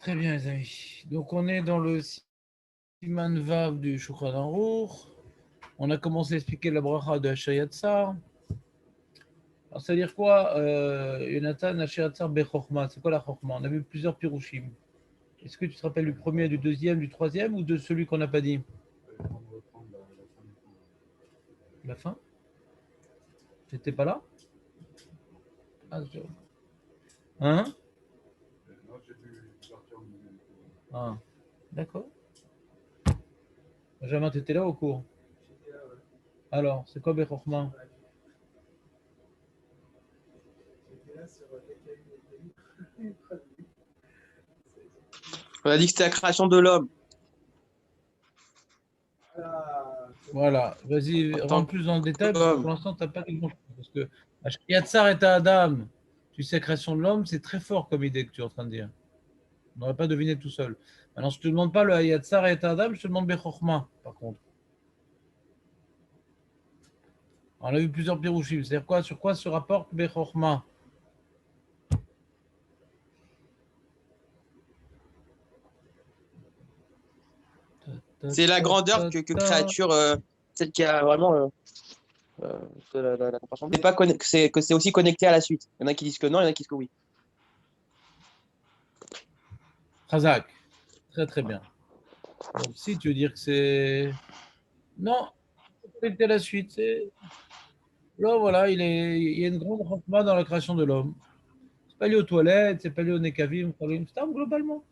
Très bien, les amis. Donc, on est dans le Siman Vav du Shulchan Aruch. On a commencé à expliquer la bracha de Hashayatzar. Alors, ça veut dire quoi, Yonatan, Hashayatzar Bechorma? C'est quoi la Chorma? On a vu plusieurs pirouchim. Est-ce que tu te rappelles du premier, du deuxième, du troisième ou de celui qu'on n'a pas dit? La fin? Tu n'étais pas là? Ah, hein? Ah, d'accord. Benjamin, tu étais là au cours? Alors, c'est quoi Bechorma? On a dit que c'était la création de l'homme. Voilà, vas-y, En tant rentre plus dans le détail, parce que pour qu'homme. l'instant, tu n'as pas quelque chose. Parce que Yatsar et Adam, tu sais, création de l'homme, c'est très fort comme idée que tu es en train de dire. On n'aurait pas deviné tout seul. Maintenant, je ne te demande pas le Yatsar et Adam, je te demande Bechorma, par contre. On a vu plusieurs pirouchim. C'est-à-dire quoi, sur quoi se rapporte Bechorma? C'est la grandeur que créature, celle qui a vraiment la compréhension. C'est pas que c'est aussi connecté à la suite. Il y en a qui disent que non, il y en a qui disent que oui. Khazak. Très très bien. Donc si tu veux dire que c'est... Non, c'est la suite. Là, voilà, il y a une grande chokma dans la création de l'homme. C'est pas lié aux toilettes, c'est pas lié au Nekavim, c'est globalement.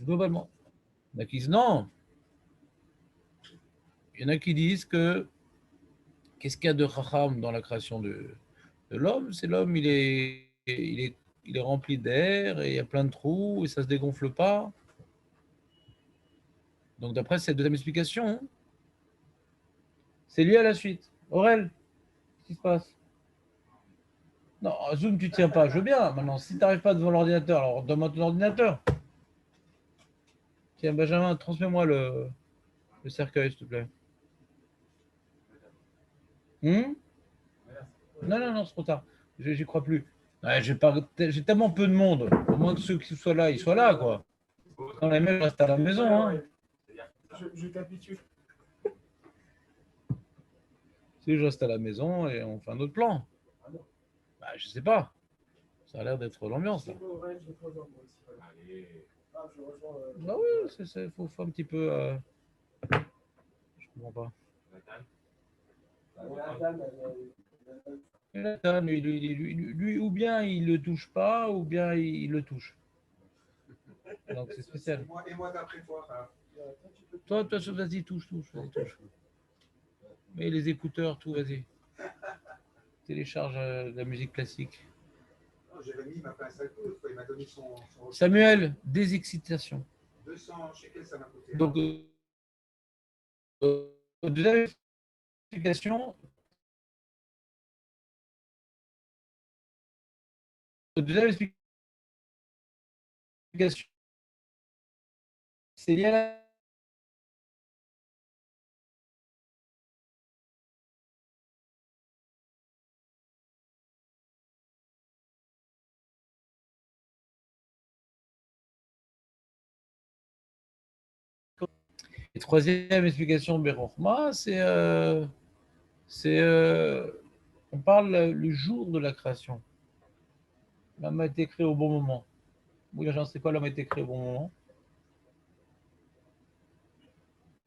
Globalement. Il y en a qui disent non. Il y en a qui disent que qu'est-ce qu'il y a de chacham dans la création de l'homme? C'est l'homme, il est rempli d'air et il y a plein de trous et ça se dégonfle pas. Donc d'après cette deuxième explication, c'est lié à la suite. Aurel, qu'est-ce qui se passe? Non, Zoom, tu tiens pas. Je veux bien. Maintenant, si tu n'arrives pas devant l'ordinateur, alors donne-moi ton ordinateur. Tiens, Benjamin, transmets-moi le cercueil, s'il te plaît. Non, non, non, c'est trop tard. J'y crois plus. Ouais, j'ai tellement peu de monde. Au moins que ceux qui soient là, ils soient là, quoi. Quand les mecs restent à la maison, hein. Je t'habitue. Si je reste à la maison et on fait un autre plan. Bah, je sais pas. Ça a l'air d'être l'ambiance, là. Bah oui, faut un petit peu. Je comprends pas. Nathan, lui, ou bien il le touche pas, ou bien il le touche. Donc c'est spécial. Et moi d'après toi. Toi, vas-y, touche, vas-y, touche. Mets les écouteurs, tout, vas-y. Télécharge de la musique classique. Jérémy m'a fait un sale coup, il m'a donné son. Samuel, désexcitation. 200 shekels, ça m'a coûté. Donc, deuxième explication, deuxième explication, c'est lié à la et troisième explication, Berochma, on parle le jour de la création. L'homme a été créé au bon moment. Oui, j'en sais quoi, l'homme a été créé au bon moment.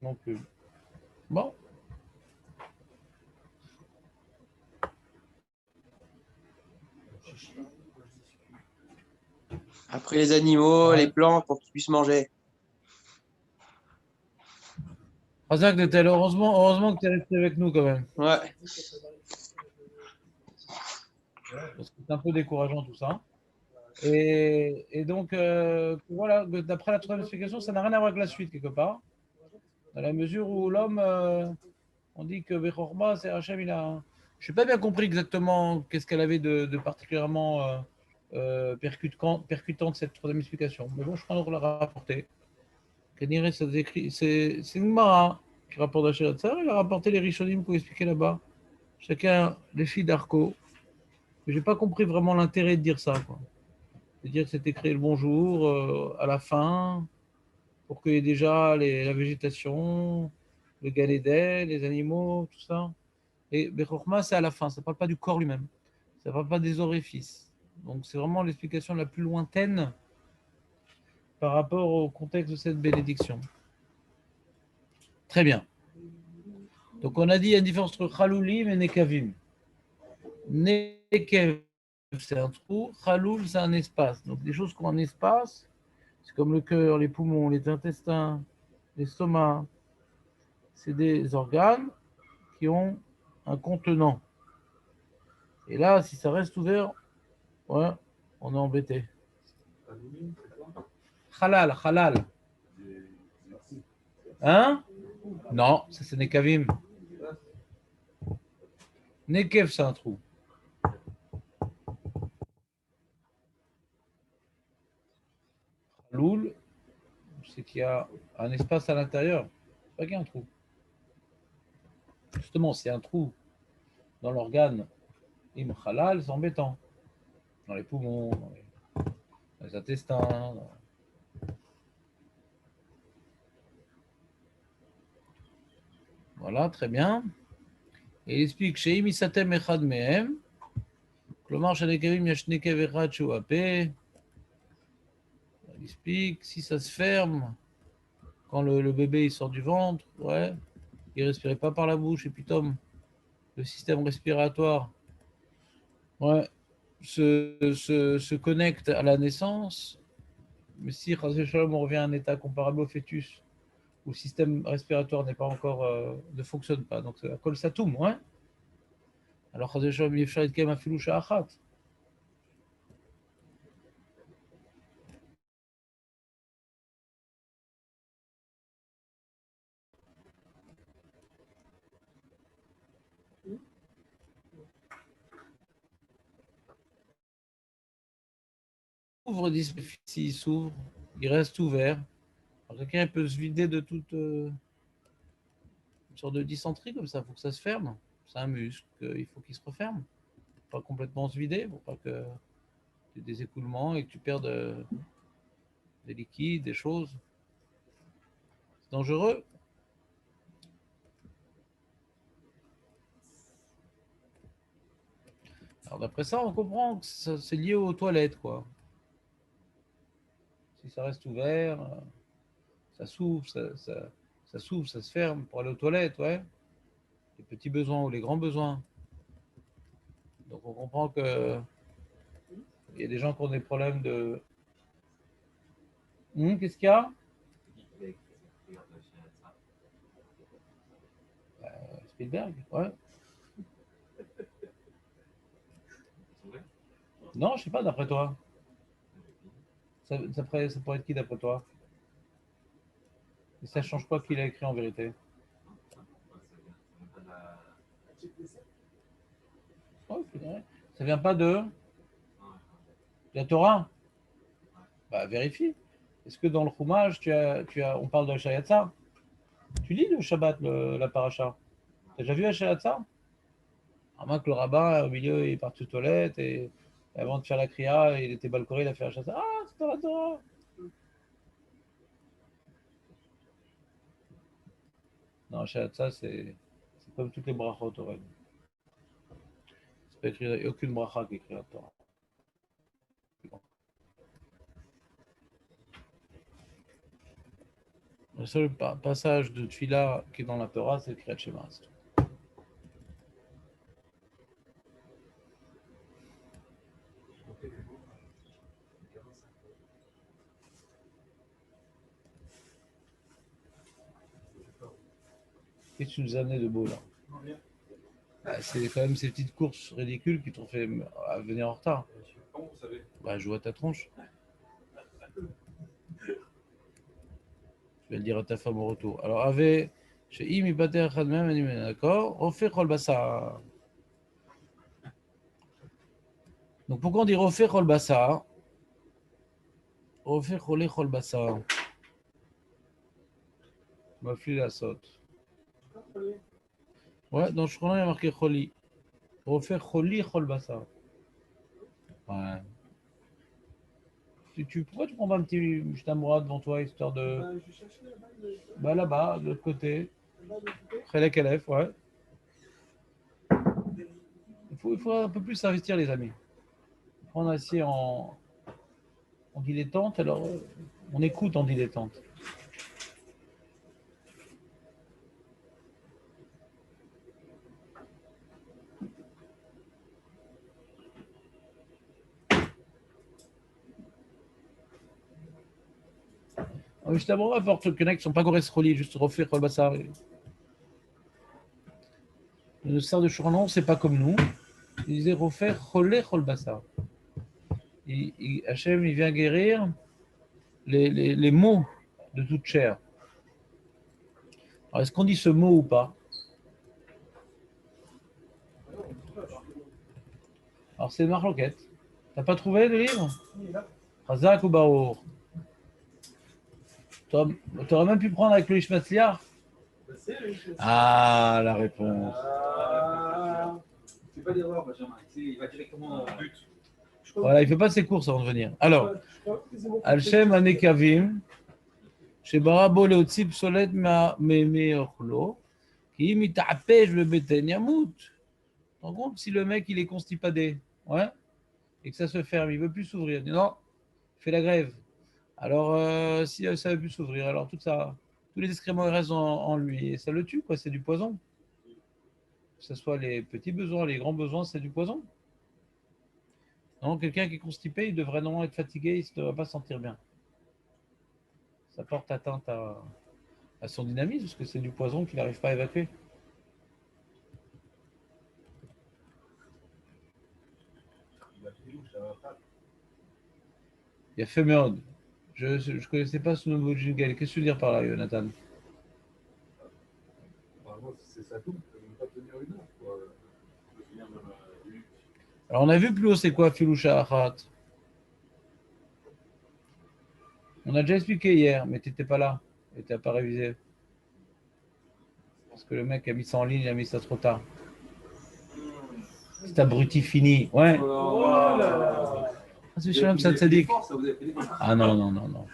Non plus. Bon. Après les animaux, Ouais. les plantes, pour qu'ils puissent manger. Razak, heureusement que tu es resté avec nous quand même. Ouais. Parce que c'est un peu décourageant tout ça. Et donc, voilà, d'après la troisième explication, ça n'a rien à voir avec la suite quelque part. Dans la mesure où l'homme, on dit que Bechorma, c'est Hachem, il a. Je n'ai pas bien compris exactement qu'est-ce qu'elle avait de particulièrement percutant de cette troisième explication. Mais bon, je crois qu'on l'a rapporté. C'est une Mara qui rapporte Hachem. Il a rapporté les Rishonim pour expliquer là-bas. Chacun les filles d'Arco. Mais j'ai pas compris vraiment l'intérêt de dire ça, quoi. C'est-à-dire que c'est écrit le bonjour à la fin, pour qu'il y ait déjà la végétation, le Gan Eden, les animaux, tout ça. Et Bechorma, c'est à la fin, ça ne parle pas du corps lui-même, ça ne parle pas des orifices. Donc c'est vraiment l'explication la plus lointaine par rapport au contexte de cette bénédiction. Très bien. Donc on a dit il y a une différence entre Chaloulim et Nekavim. Nekev, c'est un trou, Chaloul, c'est un espace. Donc des choses qui ont un espace, c'est comme le cœur, les poumons, les intestins, l'estomac, c'est des organes qui ont un contenant. Et là, si ça reste ouvert, ouais, on est embêté. Halal, halal. Hein? Non, ça c'est Nekavim. Nekev, c'est un trou. Haloul, c'est qu'il y a un espace à l'intérieur. C'est pas qu'il y a un trou. Justement, c'est un trou dans l'organe. Im halal, c'est embêtant. Dans les poumons, dans les intestins. Voilà, très bien. Et il explique chez Imisatem Echad Mehem, כלומר שלנקבים יש נקב אחד שהוא הפה. Il explique si ça se ferme quand le bébé il sort du ventre, ouais, il ne respirait pas par la bouche et puis Tom, le système respiratoire, ouais, se connecte à la naissance. Mais si on revient à un état comparable au fœtus, où le système respiratoire n'est pas encore, ne fonctionne pas, donc c'est kol satoum, ouais. Alors ouvre, s'il s'ouvre, il reste ouvert. Alors, quelqu'un peut se vider de toute une sorte de dysenterie comme ça, il faut que ça se ferme. C'est un muscle, il faut qu'il se referme. Pas complètement se vider, pour pas que tu aies des écoulements et que tu perdes des liquides, des choses. C'est dangereux. Alors d'après ça, on comprend que c'est lié aux toilettes, quoi. Si ça reste ouvert, ça s'ouvre, ça s'ouvre, ça se ferme pour aller aux toilettes, ouais. Les petits besoins ou les grands besoins. Donc on comprend que il y a des gens qui ont des problèmes de... Qu'est-ce qu'il y a? Spielberg, ouais. Non, je sais pas, d'après toi. Ça pourrait être qui d'après toi? Et ça change quoi qu'il a écrit en vérité? Oh, ça vient pas de la Torah? Bah, vérifie. Est-ce que dans le Chumash, on parle de Shayatsa? Tu lis le Shabbat, la paracha? T'as déjà vu la Shayatsa? À moins que le rabbin, au milieu, il est parti aux toilettes et avant de faire la kriya, il était balcoré, il a fait la Shayatsa. Ah, c'est dans la Torah! Non, la Shayatsa, c'est comme toutes les brachot au Torah. Il n'y a aucune bracha qui est écrite dans la Torah. Le seul passage de Tfila qui est dans la Torah, c'est le Kriyat Shema. Qu'est-ce que tu nous as amené de beau là? Bah, c'est quand même ces petites courses ridicules qui t'ont fait venir en retard. Comment vous savez? Bah, je vois ta tronche. Je vais le dire à ta femme au retour. Alors, avait chez Imi Bater Khadmem, d'accord, Refait Kholbassa. Donc, pourquoi on dit Refait Kholbassa? Refait Kholé Kholbassa. Mafli la saute. Ouais, dans je connais, il y a marqué Kholi. Refait Kholi Kholbassa. Ouais. Pourquoi tu prends pas un petit Mishtamura devant toi, histoire de. Je cherchais là-bas. Bah là-bas, de l'autre côté. Khelek Elef, ouais. Il faut un peu plus s'investir, les amis. On est assis en dilettante, alors on écoute en dilettante. Justement, apporte qu'il y en a qui ne sont pas Goresroli, juste refaire le Bassar. Le sar de Chouranon, c'est pas comme nous. Il disait refaire Cholé Chol Bassar. Hachem, il vient guérir les maux de toute chair. Alors, est-ce qu'on dit ce mot ou pas? Alors, c'est Marloquette. T'as pas trouvé le livre? Razak ou Baour? T'aurais même pu prendre avec le Ishmatzliar. Ah, la réponse. C'est pas d'erreur, Benjamin. Il va directement dans le but. Voilà, il ne fait pas ses courses avant de venir. Alors, Al-Shem Anekavim, Shebarabo Leotzib Solet Memeochlo, qui mitapej le beten yamut. En compte, si le mec il est constipadé, ouais, et que ça se ferme, il ne veut plus s'ouvrir. Il dit non, il fait la grève. Alors, si ça ne veut plus s'ouvrir, alors tout ça, tous les excréments restent en lui et ça le tue, quoi. C'est du poison. Que ce soit les petits besoins, les grands besoins, c'est du poison. Non, quelqu'un qui est constipé, il devrait normalement être fatigué, il ne devrait pas se sentir bien. Ça porte atteinte à son dynamisme, parce que c'est du poison qu'il n'arrive pas à évacuer. Il a fait Méode. Je ne connaissais pas ce nouveau jingle. Qu'est-ce que tu veux dire par là, Jonathan? C'est ça tout. Ça ne peut pas tenir une heure. Quoi. Alors, on a vu plus haut, c'est quoi, Filoucha Achat? On a déjà expliqué hier, mais tu n'étais pas là. Et tu n'as pas révisé. Parce que le mec a mis ça en ligne, il a mis ça trop tard. C'est abruti fini. Ouais. C'est Shalom Sad Sadik. Ah non, non, non, non.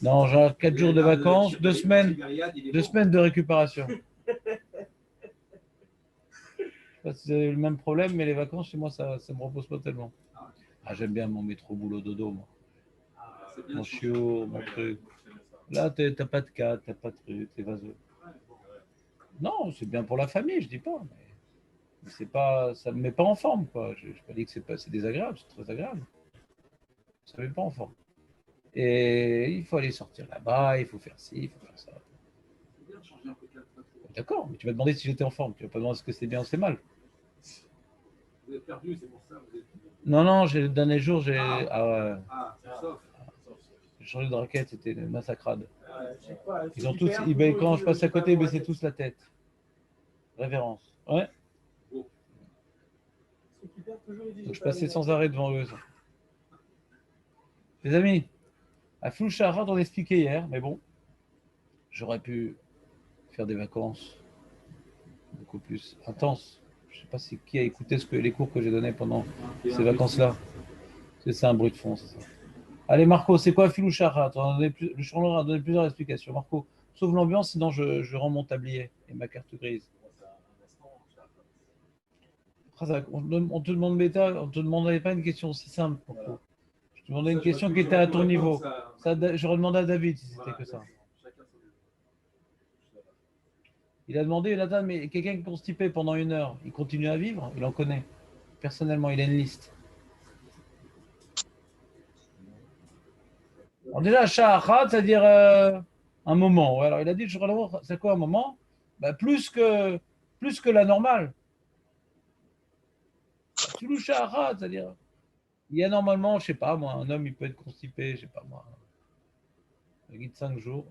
Non, genre 4 jours de vacances, 2 semaines de récupération. Je sais pas si vous avez le même problème, mais les vacances, chez moi, ça ne me repose pas tellement. Ah, j'aime bien mon métro boulot dodo, moi. Mon chiot, mon truc. Là, tu n'as pas de cadre, tu n'as pas de truc, tu es vaseux. Non, c'est bien pour la famille, je dis pas. Mais c'est pas, ça ne me met pas en forme, quoi. Je n'ai pas dit que c'est désagréable, c'est très agréable. Ça ne met pas en forme. Et il faut aller sortir là-bas, il faut faire ci, il faut faire ça. D'accord, mais tu m'as demandé si j'étais en forme. Tu ne vas pas demander ce que c'est bien ou c'est mal. Vous êtes perdu, c'est pour ça. Non, non, le dernier jour, j'ai. Ah, j'ai changé de raquette, c'était une massacrade. Ils ont tous, quand je passe à côté, ils baissaient tous la tête. Révérence. Ouais. Donc je passais sans arrêt devant eux. Les amis, à Floucharat, on expliquait hier, mais bon, j'aurais pu faire des vacances beaucoup plus intenses. Je ne sais pas qui a écouté les cours que j'ai donnés pendant ces vacances-là. C'est un bruit de fond, c'est ça. Allez, Marco, c'est quoi Filoucharat? Le chanteur a donné plusieurs explications. Marco, sauve l'ambiance, sinon je rends mon tablier et ma carte grise. On ne te demandait pas une question aussi simple, Marco. Je te demandais une question qui était à ton niveau. J'aurais demandé à David si c'était que ça. Il a demandé, Nathan, mais quelqu'un qui est constipé pendant 1 heure, il continue à vivre? Il en connaît. Personnellement, il a une liste. Alors déjà, Sha'achat, c'est-à-dire un moment. Ouais, alors il a dit, c'est quoi un moment? Bah, plus que la normale. Sha'achat, c'est-à-dire, il y a normalement, je sais pas moi, un homme, il peut être constipé, je sais pas moi, il guide 5 jours.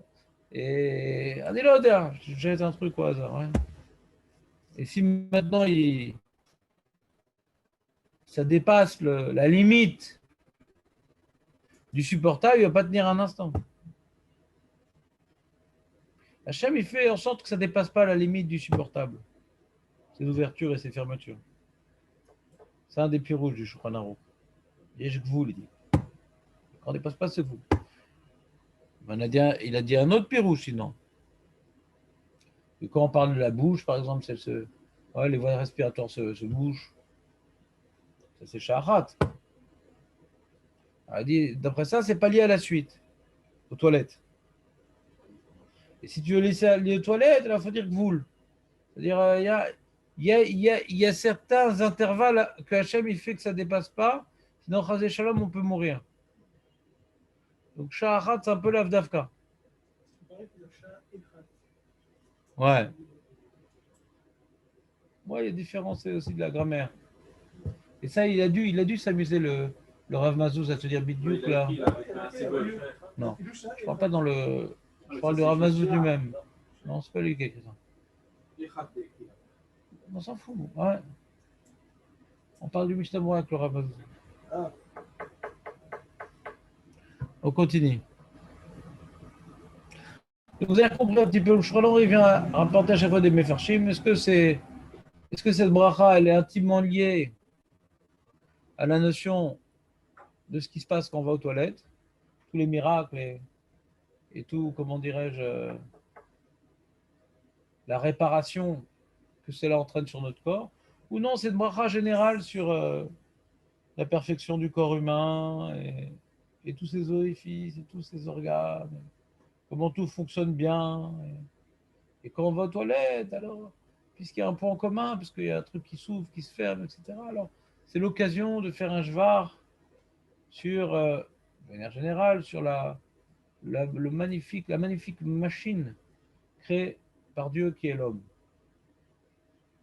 Et allez là, je jette un truc au hasard. Ouais. Et si maintenant ça dépasse la limite du supportable, il ne va pas tenir un instant. Hachem, il fait en sorte que ça ne dépasse pas la limite du supportable. Ses ouvertures et ses fermetures. C'est un des pieds rouges du Shulchan Aruch. Yesh Gvul, il dit. on ne dépasse pas ce goût. Il a dit un autre pirouche sinon. Et quand on parle de la bouche, par exemple, les voies respiratoires se bougent. Ça, c'est shaharat. Il dit, d'après ça, c'est pas lié à la suite, aux toilettes. Et si tu veux laisser lié aux toilettes, il faut dire gvoul. C'est-à-dire, il y a certains intervalles que Hachem il fait que ça ne dépasse pas. Sinon, Chazé Shalom, on peut mourir. Donc, shaharat, c'est un peu l'avdavka. Ouais. Ouais, il y a différence aussi de la grammaire. Et ça, il a dû s'amuser le Rav Mazouz à te dire bidiouk là. Non, je parle pas dans le. Je parle du Rav Mazouz lui-même. Non, c'est pas lui qui a écrit ça. On s'en fout. Ouais. On parle du Mishnah Moura avec le Rav Mazouz. On continue. Vous avez compris un petit peu, le Shrolon, il vient rapporter à chaque fois des Mefarshim. Est-ce que cette bracha, elle est intimement liée à la notion de ce qui se passe quand on va aux toilettes, tous les miracles et tout, comment dirais-je, la réparation que cela entraîne sur notre corps, ou non, c'est une bracha générale sur la perfection du corps humain et tous ses orifices et tous ses organes, comment tout fonctionne bien. Et quand on va aux toilettes, alors, puisqu'il y a un point en commun, puisqu'il y a un truc qui s'ouvre, qui se ferme, etc., alors c'est l'occasion de faire un jvar sur, de manière générale, sur la magnifique machine créée par Dieu qui est l'homme.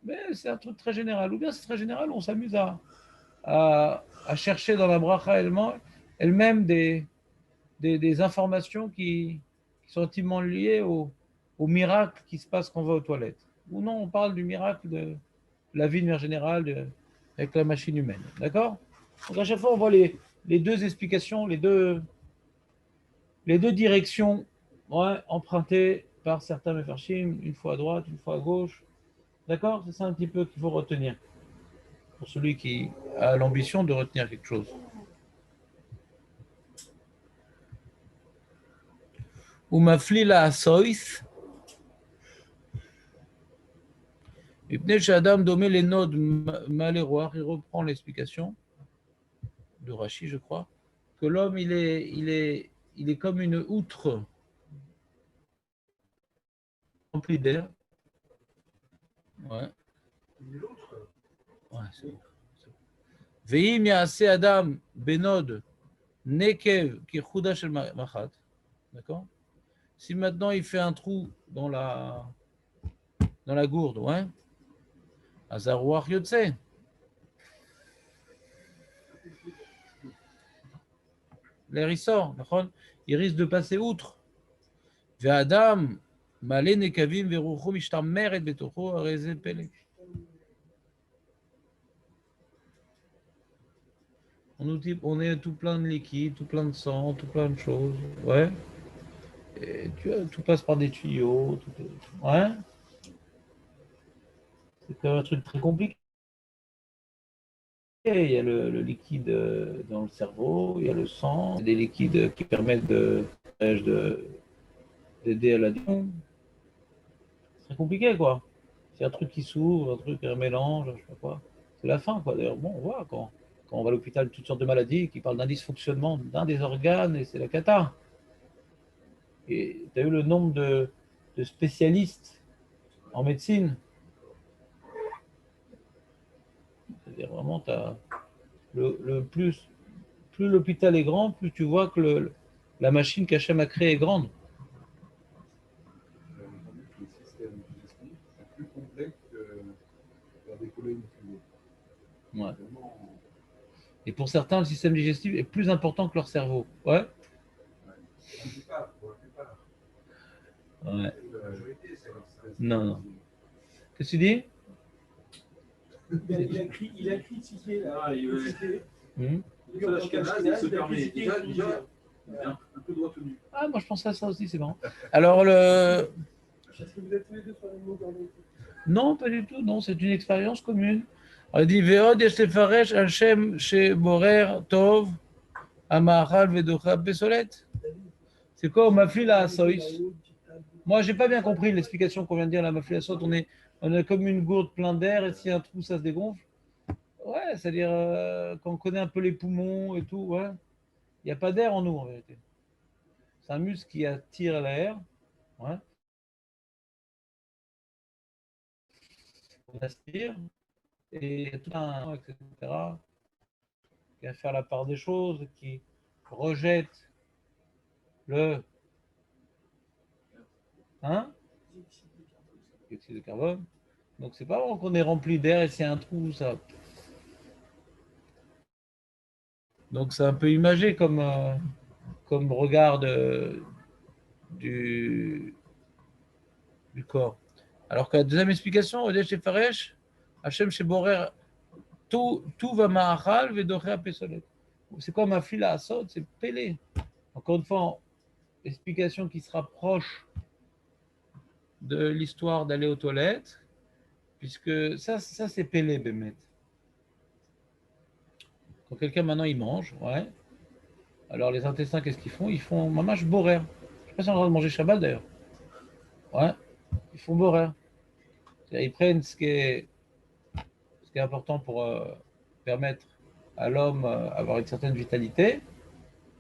Mais c'est un truc très général. Ou bien c'est très général, on s'amuse à chercher dans la bracha elle-même des informations qui sont intimement liées au miracle qui se passe quand on va aux toilettes. Ou non, on parle du miracle de la vie de manière générale avec la machine humaine. D'accord? Donc à chaque fois, on voit les deux explications, les deux directions empruntées par certains mefarshim, une fois à droite, une fois à gauche. D'accord? C'est ça un petit peu qu'il faut retenir pour celui qui a l'ambition de retenir quelque chose. Ou maflila asois. Ibn Shadam domé les nodes maléroires. Il reprend l'explication de Rashi, je crois, que l'homme il est comme une outre remplie d'air. Ouais. Ouais, c'est bon. Veim yaase Adam benod nekev ki chouda shel machat. D'accord? Si maintenant il fait un trou dans la gourde, ouais. Azarouach yotse. L'air il sort, il risque de passer outre. Ve'adam malé nekavim veruchu mishtameret betocho areze pele. On est tout plein de liquide, tout plein de sang, tout plein de choses. Ouais. Et tout passe par des tuyaux. Ouais. C'est quand même un truc très compliqué. Il y a le liquide dans le cerveau, il y a le sang, des liquides qui permettent d'aider à la digestion. C'est très compliqué, quoi. C'est un truc qui s'ouvre, un truc, un mélange, je sais pas quoi. C'est la fin, quoi. D'ailleurs, bon, on voit quand on va à l'hôpital, toutes sortes de maladies qui parlent d'un dysfonctionnement d'un des organes et c'est la cata. Et tu as eu le nombre de spécialistes en médecine. C'est-à-dire vraiment, plus l'hôpital est grand, plus tu vois que la machine qu'Hachem a créée est grande. J'ai entendu que le système digestif est plus complexe que faire décoller une fusée. Ouais. Et pour certains, le système digestif est plus important que leur cerveau. Ouais. Pour la plupart. Ouais. La majorité, c'est Non. Qu'est-ce que tu dis? Il a critiqué là. Mmh. Il se permet déjà un peu de retenue. Ah, moi je pensais à ça aussi, c'est marrant. Alors, Est-ce que vous êtes tous les deux sur le mot dans le... non, pas du tout, non, c'est une expérience commune. Il dit Veod Yestefaresh Hashem chez Borer Tov Amaral Vedocha Besolet. C'est quoi, Mafila Asois? Moi, j'ai pas bien compris l'explication qu'on vient de dire, la Mafila Asois. On est comme une gourde pleine d'air et s'il y a un trou, ça se dégonfle. Ouais, c'est-à-dire quand on connaît un peu les poumons et tout, ouais. Il n'y a pas d'air en nous, en vérité. C'est un muscle qui attire l'air. Ouais. On aspire et tout un, etc., qui va faire la part des choses, qui rejette le hein, dioxyde de carbone. Donc c'est pas bon qu'on est rempli d'air et s'il y a un trou, ça. Donc c'est un peu imagé comme regard du, du corps. Alors que la deuxième explication, Odesh et Faresh, Hachem Sheborer, tout va ma'achal vedocher pesolet. C'est quoi ma fille à Assot? C'est Pélé. Encore une fois, explication qui se rapproche de l'histoire d'aller aux toilettes, puisque ça c'est Pélé, Bémet. Quand quelqu'un maintenant il mange, ouais. Alors les intestins, qu'est-ce qu'ils font? Ils font mamash borer. Je ne sais pas si on a le droit de manger Shabbat d'ailleurs. Ouais, ils font borer. Ils prennent ce qui est important pour permettre à l'homme d'avoir une certaine vitalité,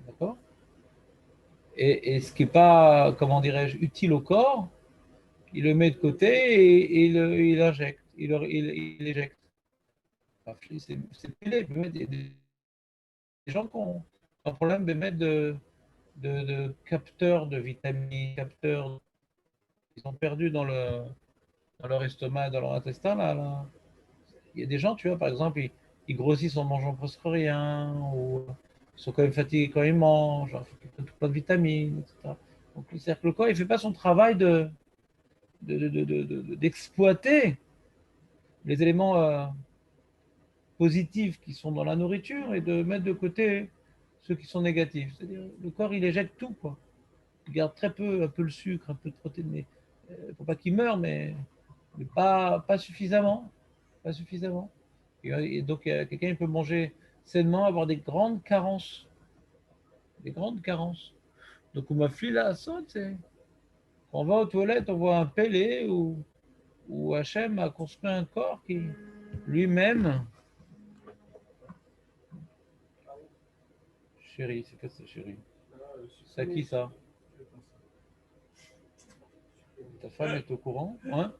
d'accord? Et ce qui n'est pas, comment dirais-je, utile au corps, il le met de côté et il injecte, il éjecte. Enfin, c'est pilé. Des gens qui ont un problème de capteurs de vitamines, capteurs, ils ont perdu dans leur estomac, dans leur intestin. Là. Il y a des gens, tu vois, par exemple, ils grossissent en mangeant presque rien, ou ils sont quand même fatigués quand ils mangent, il faut qu'ils prennent tout plein de vitamines, etc. Donc, c'est-à-dire que le corps, il ne fait pas son travail d'exploiter les éléments positifs qui sont dans la nourriture et de mettre de côté ceux qui sont négatifs. C'est-à-dire le corps, il éjecte tout, quoi. Il garde très peu, un peu le sucre, un peu de protéines, mais il ne faut pas qu'il meure, mais pas suffisamment. Pas suffisamment. Et donc, quelqu'un peut manger sainement, avoir des grandes carences. Des grandes carences. Donc, ma fille là, saute, c'est. Quand on va aux toilettes, on voit un Pélé où Hachem a construit un corps qui lui-même. Chérie, c'est quoi ça, chérie? C'est à qui ça? Ta femme est au courant? Hein?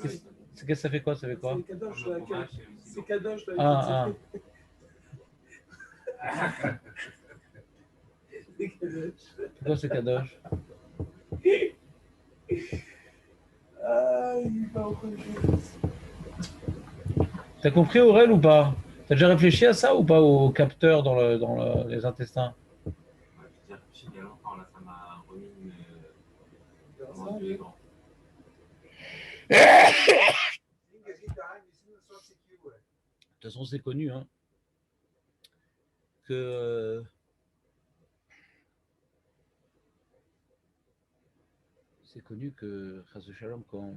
Qu'est-ce que ça fait quoi? Ça fait quoi? C'est Kadosh. Ah, ah. Pourquoi c'est Kadosh? Ah, il va reconnaître. T'as compris, Aurel, ou pas? T'as déjà réfléchi à ça ou pas, aux capteurs dans les intestins? J'ai réfléchi il y a longtemps, là, ça m'a remis une. De toute façon, c'est connu, hein, que Chas de Shalom, quand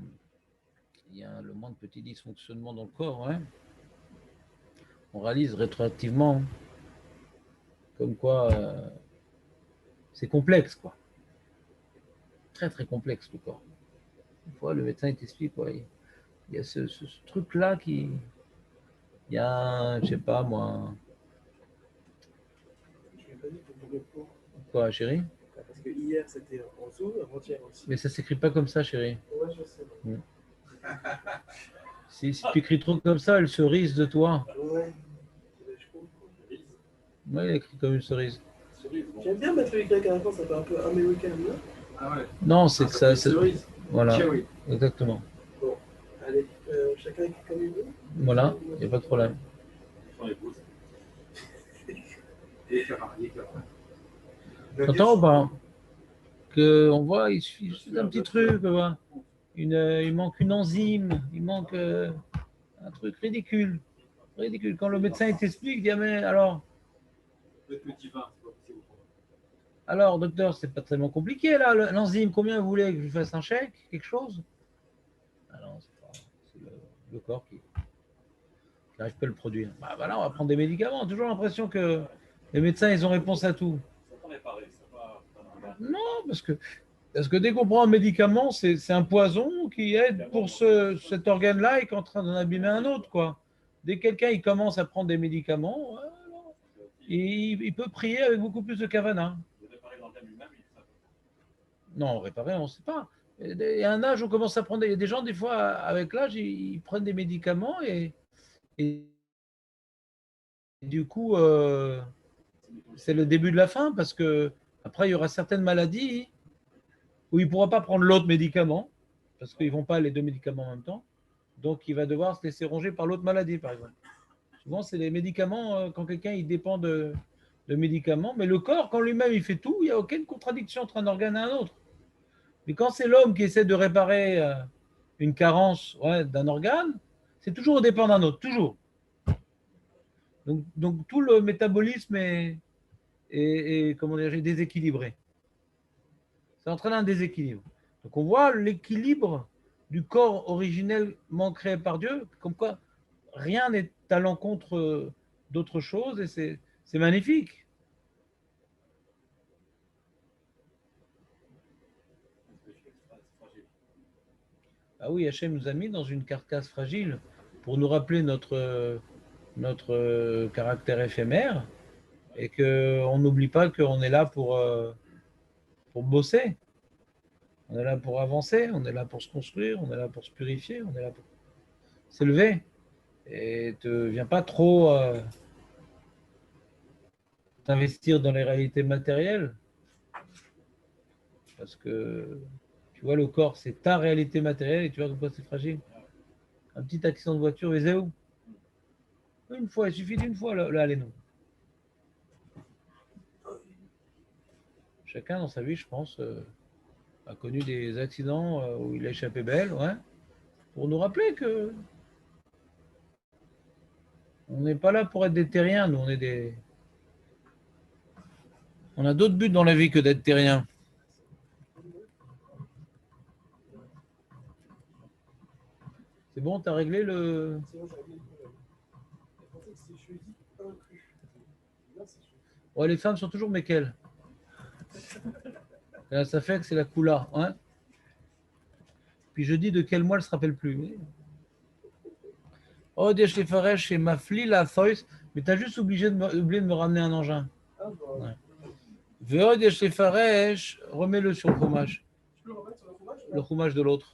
il y a le moins de petits dysfonctionnements dans le corps, hein, on réalise rétroactivement comme quoi c'est complexe, quoi. Très, très complexe, le corps. Une fois, le médecin il t'explique, quoi. Il y a ce truc-là qui. Il y a, je sais pas moi. Je vais pas dire pour le pot. Quoi, chérie? Parce que hier c'était en dessous, avant-hier aussi. Mais ça s'écrit pas comme ça, chérie. Ouais, je sais. Si tu écris trop comme ça, elle cerise de toi. Ouais. Ouais, il écrit comme une cerise. J'aime bien mettre le Y à la fin, ça fait un peu américain, non? Ah ouais. Non, c'est que ça. Cerise. Voilà, Cherry. exactement. Bon, allez, chacun écrit comme il veut. Voilà, il n'y a pas de problème. Sur les pouces. Et Ferrari. T'entends ou pas? On voit, il suffit juste d'un petit truc, quoi. Il manque une enzyme, il manque un truc ridicule. Ridicule. Quand le médecin il t'explique, il dit, ah, mais alors, Le petit vin, c'est pas possible. alors, docteur, c'est pas tellement compliqué là, l'enzyme, combien vous voulez que je vous fasse un chèque, quelque chose? Ah non, c'est pas. le corps qui n'arrive pas à le produire. Bah, voilà, on va prendre des médicaments. On a toujours l'impression que les médecins, ils ont réponse à tout. Non, parce que dès qu'on prend un médicament, c'est un poison qui aide pour cet organe-là et qui est en train d'en abîmer un autre, quoi. Dès que quelqu'un il commence à prendre des médicaments, voilà, il peut prier avec beaucoup plus de kavana. Non, réparer, on ne sait pas. Il y a un âge où on commence à prendre. Il y a des gens, des fois, avec l'âge, ils prennent des médicaments et du coup, c'est le début de la fin parce que après, il y aura certaines maladies où il ne pourra pas prendre l'autre médicament parce qu'ils ne vont pas les deux médicaments en même temps. Donc, il va devoir se laisser ronger par l'autre maladie, par exemple. Souvent, c'est les médicaments, quand quelqu'un il dépend de médicaments, mais le corps, quand lui-même il fait tout, il n'y a aucune contradiction entre un organe et un autre. Mais quand c'est l'homme qui essaie de réparer une carence d'un organe, c'est toujours au dépend d'un autre, toujours. Donc tout le métabolisme est comment dire, déséquilibré. Ça entraîne un déséquilibre. Donc on voit l'équilibre du corps originellement créé par Dieu, comme quoi rien n'est à l'encontre d'autre chose et c'est magnifique. Ah oui, Hachem nous a mis dans une carcasse fragile pour nous rappeler notre caractère éphémère et qu'on n'oublie pas qu'on est là pour bosser. On est là pour avancer, on est là pour se construire, on est là pour se purifier, on est là pour s'élever. Et ne viens pas trop t'investir dans les réalités matérielles parce que tu vois, le corps, c'est ta réalité matérielle et tu vois que c'est fragile. Un petit accident de voiture, mais c'est où? Une fois, il suffit d'une fois, là allez-nous. Chacun dans sa vie, je pense, a connu des accidents où il a échappé belle, ouais, pour nous rappeler que on n'est pas là pour être des terriens, nous, on a d'autres buts dans la vie que d'être terriens. C'est bon, t'as réglé le. C'est bon, j'ai réglé le problème. Je pensais que c'est jeudi inclus. Là, c'est jeudi. Ouais, les femmes sont toujours mesquelles. Ça fait que c'est la coula, hein. Puis je dis de quel mois, elle ne se rappelle plus. Oh, des faresh chez Mafli, la Thois, mais t'as juste oublié de me ramener un engin. Ah, bah. Veod des faresh, remets-le sur le fromage. Tu peux le remettre sur le fromage? Le fromage de l'autre.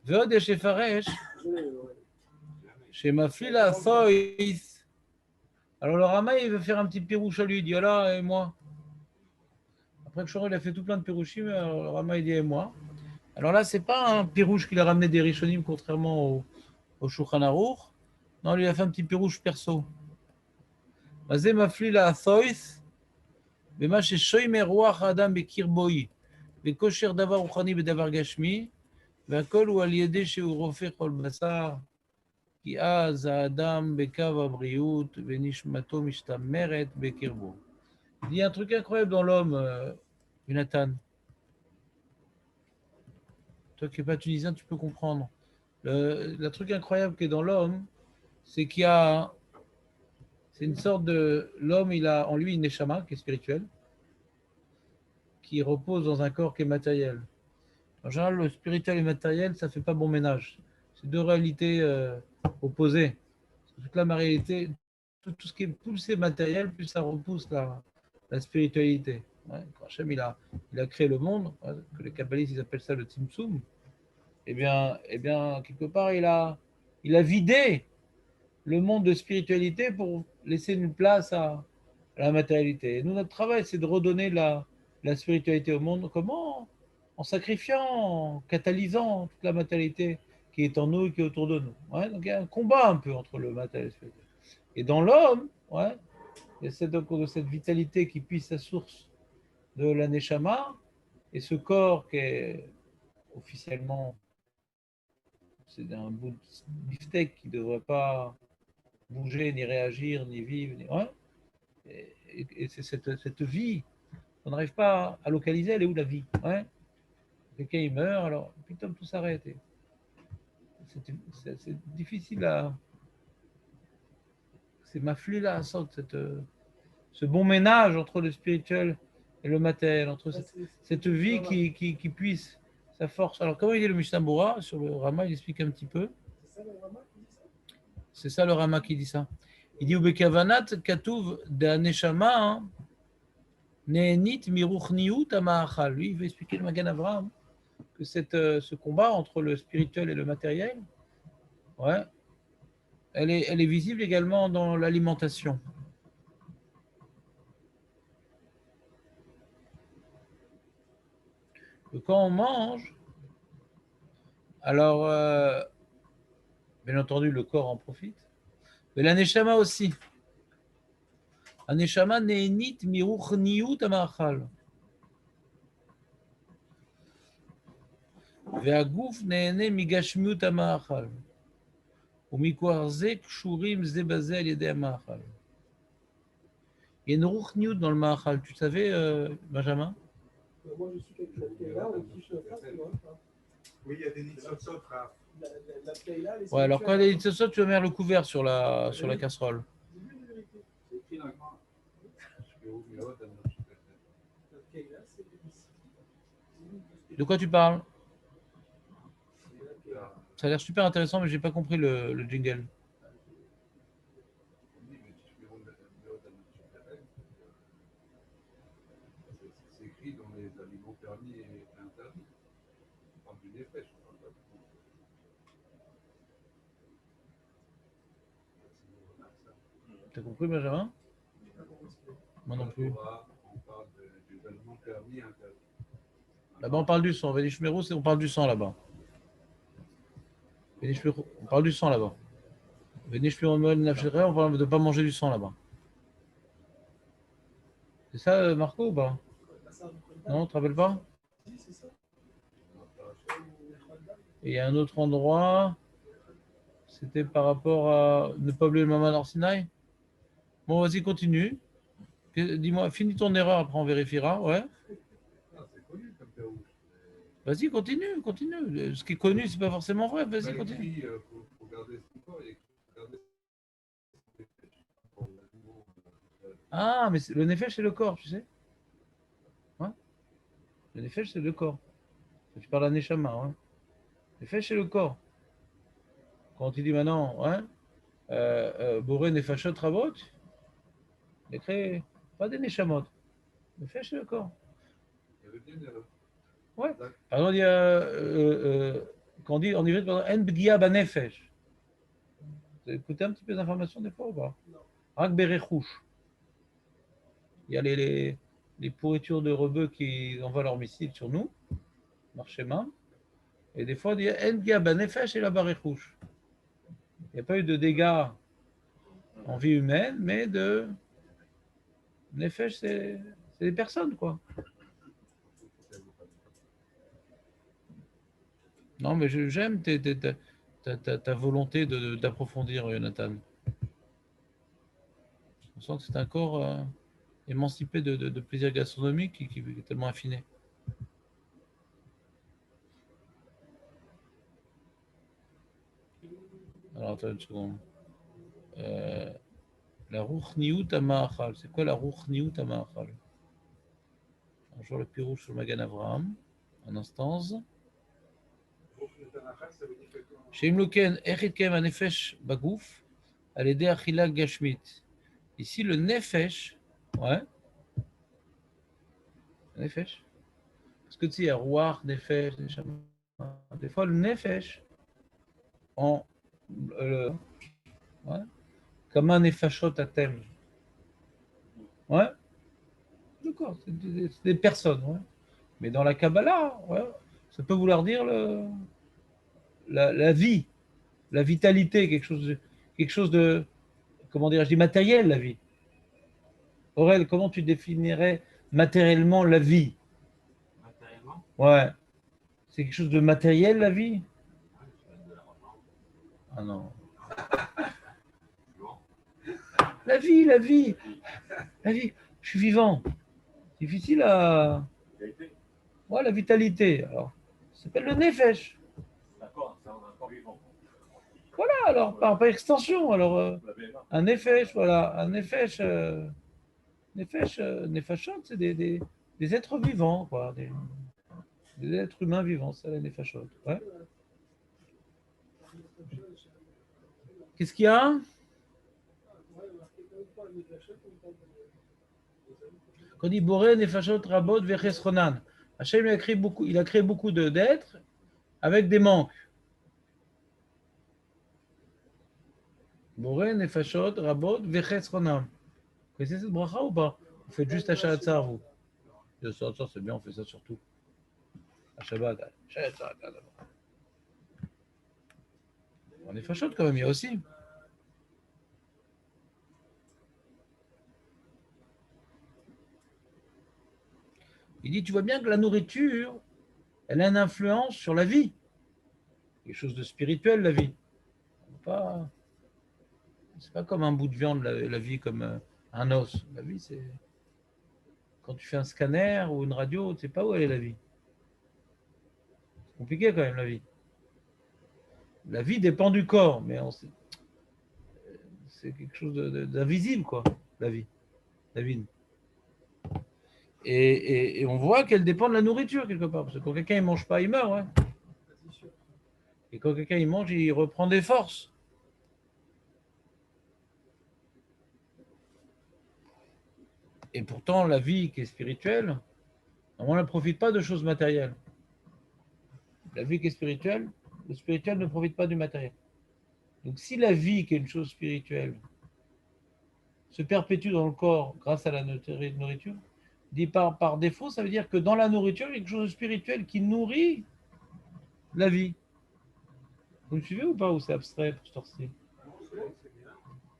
Veod des faresh, chez Mafli, la Thois. Alors le Rama, il veut faire un petit pirouche à lui, il dit, oh là, et moi. Après que Choro, il a fait tout plein de pirouchim, alors le Rama, il dit, et moi. Alors là, c'est pas un pirouche qu'il a ramené des Rishonim, contrairement au Shulchan Aruch. Non, lui, il a fait un petit pirouche perso. Mazé mafli la thois, bema shoy meruach adam bekir boi, bekosher davar ruchani bedavar gashmi, והכל הוא על ידי שהוא רופא כל בשר, כי אז האדם בקו הבריאות ונשמתו משתמרת בקרבו. Il y a un truc incroyable dans l'homme, Jonathan. Toi qui n'es pas tunisien, tu peux comprendre. Le truc incroyable qui est dans l'homme, c'est qu'il y a. C'est une sorte de. L'homme, il a en lui une neshama qui est spirituelle, qui repose dans un corps qui est matériel. En général, le spirituel et le matériel, ça ne fait pas bon ménage. C'est deux réalités opposées. Toute la réalité, tout ce qui est poussé matériel, plus ça repousse la spiritualité. Ouais, quand Hachem, il a créé le monde, que les kabbalistes ils appellent ça le Tzimtzum, eh bien, quelque part, il a vidé le monde de spiritualité pour laisser une place à la matérialité. Et nous, notre travail, c'est de redonner la spiritualité au monde. Comment? En sacrifiant, en catalysant toute la matérialité qui est en nous et qui est autour de nous. Ouais, donc il y a un combat un peu entre le matériel et le spirituel. Et dans l'homme, ouais, il y a cette vitalité qui puise sa source de la Neshama, et ce corps qui est officiellement, c'est un bout de beefsteak qui ne devrait pas bouger, ni réagir, ni vivre. Ouais. Et c'est cette vie, on n'arrive pas à localiser, elle est où la vie, ouais. Quelqu'un il meurt, alors putain tout s'arrête. c'est difficile à. C'est ma flila, ce bon ménage entre le spirituel et le matériel, entre cette vie qui puise sa force. Alors, comment il dit le Mishnah Bora sur le Rama? Il explique un petit peu. C'est ça le Rama qui dit ça. Il dit Ubekavanat Katuv de Aneshama Neenit Miruchniut Amahachal. Lui, il veut expliquer le Magan Avraham que ce combat entre le spirituel et le matériel, ouais, elle est visible également dans l'alimentation. Que quand on mange, alors, bien entendu, le corps en profite, mais la neshama aussi. La neshama neenit miruchniut amachal. והגוף נהנה מגשמיות המאכל, ומכוח זה קשורים זה בזה על ידי המאכל. Il y a une ruchniut dans le מאכל, tu savais, Benjamin? Moi, je suis quelque chose qui est là, on touche le face, tu vois. Oui, il y a des nitsotsot, Raph. La Keila, les Ouais, alors quand il y a des nitsotsot, tu vas mettre le couvert sur la casserole. C'est écrit dans le coin. La Keila, c'est ici. De quoi tu parles? Ça a l'air super intéressant, mais j'ai pas compris le jingle. C'est écrit dans les aliments permis et interdits. On parle du nefesh, on parle pas du tout. T'as compris, Benjamin? Moi non plus. On parle des aliments permis et interdits. Là-bas, on parle du sang. Vénishmero, on parle du sang là-bas. On parle du sang là-bas. Vénishmero, on parle de ne pas manger du sang là-bas. C'est ça, Marco, ou pas? Non, tu te rappelles pas? Et il y a un autre endroit. C'était par rapport à ne pas oublier le Maman d'Arsinaï. Bon, vas-y, continue. Dis-moi, finis ton erreur, après on vérifiera. Ouais. C'est connu comme Pérouge. Vas-y, continue. Ce qui est connu, c'est pas forcément vrai. Vas-y, continue. Pour garder son corps et garder son Ah, mais le nefesh, c'est le corps, tu sais. Ouais. Le nefesh, c'est le corps. Tu parles à Neshama, ouais. Le nefesh, c'est le corps. Quand tu dis maintenant, ouais, Boré nefashot rabot, il écrit pas des neshamot. Le nefesh, c'est le corps. Ouais. Par exemple, il y a, quand on dit en hébreu, en b'gia banefesh. Vous avez écouté un petit peu d'informations des fois ou pas? Rak berechouch. Il y a les pourritures de rebeux qui envoient leurs missiles sur nous, marchéma. Et des fois, on dit en b'gia banefesh et la barechouch. Il n'y a pas eu de dégâts en vie humaine, mais de nefesh, c'est des personnes, quoi. Non, mais j'aime ta volonté d'approfondir, Jonathan. On sent que c'est un corps émancipé de plaisir gastronomique qui est tellement affiné. Alors, attends une seconde. La ruchniut ama'achal. C'est quoi la ruchniut ama'achal? Bonjour le pirouche sur Magan Avraham. En instance. Sheimloken echitkem anefesh bagouf alédé achila gashmit. Ici le nefesh, ouais. Nefesh. Parce que tu sais, il y a ruach, nefesh, des fois le nefesh, ouais, comme un nefashot atem. Ouais. D'accord, c'est des personnes, ouais. Mais dans la Kabbalah, ouais, ça peut vouloir dire la vie, la vitalité, quelque chose de comment dirais-je, matériel, la vie. Aurel, comment tu définirais matériellement la vie? Matériellement? Ouais. C'est quelque chose de matériel, la vie? Ah non. La vie. Je suis vivant. Difficile à... Ouais, la vitalité. Alors, ça s'appelle le nefesh. D'accord, c'est un corps vivant. Voilà, alors, par extension, alors, un nefesh, voilà, un nefesh, nefashot, c'est des êtres vivants, quoi, des êtres humains vivants, c'est la nefashot. Ouais. Qu'est-ce qu'il y a? Quand on dit Boré, Nefashot, Rabot, Vechesronan. Hachem il a créé beaucoup d'êtres avec des manques. Boré, Nefashot, Rabot, Vechesronan. Vous connaissez cette bracha ou pas? Vous faites juste Hachat Tsar, vous. Ça, c'est bien, on fait ça surtout. Shabbat, Hachat Tsar, on est Nefashot quand même, il y a aussi. Il dit, tu vois bien que la nourriture, elle a une influence sur la vie. Quelque chose de spirituel, la vie. C'est pas comme un bout de viande, la vie, comme un os. La vie, c'est. Quand tu fais un scanner ou une radio, tu sais pas où elle est la vie. C'est compliqué quand même, la vie. La vie dépend du corps, mais c'est quelque chose d'invisible, quoi, la vie. La vie. Et on voit qu'elle dépend de la nourriture, quelque part. Parce que quand quelqu'un ne mange pas, il meurt. Ouais. Et quand quelqu'un il mange, il reprend des forces. Et pourtant, la vie qui est spirituelle, on ne profite pas de choses matérielles. La vie qui est spirituelle, le spirituel ne profite pas du matériel. Donc si la vie qui est une chose spirituelle se perpétue dans le corps grâce à la nourriture, dit par défaut, ça veut dire que dans la nourriture, il y a quelque chose de spirituel qui nourrit la vie. Vous me suivez ou pas, ou c'est abstrait pour se torser?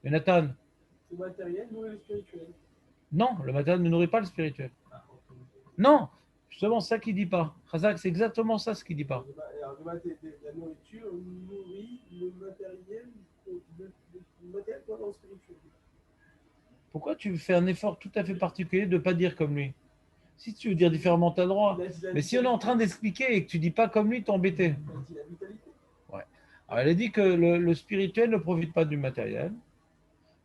Mais Nathan? Le matériel nourrit le spirituel. Non, le matériel ne nourrit pas le spirituel. Non, justement, c'est ça qu'il ne dit pas. Khazak, c'est exactement ça ce qu'il ne dit pas. Alors, la nourriture nourrit le matériel pas dans le spirituel. Pourquoi tu fais un effort tout à fait particulier de ne pas dire comme lui? Si tu veux dire différemment, tu as le droit. Mais si on est en train d'expliquer et que tu ne dis pas comme lui, t'es embêté. Ouais. Alors, elle a dit que le spirituel ne profite pas du matériel.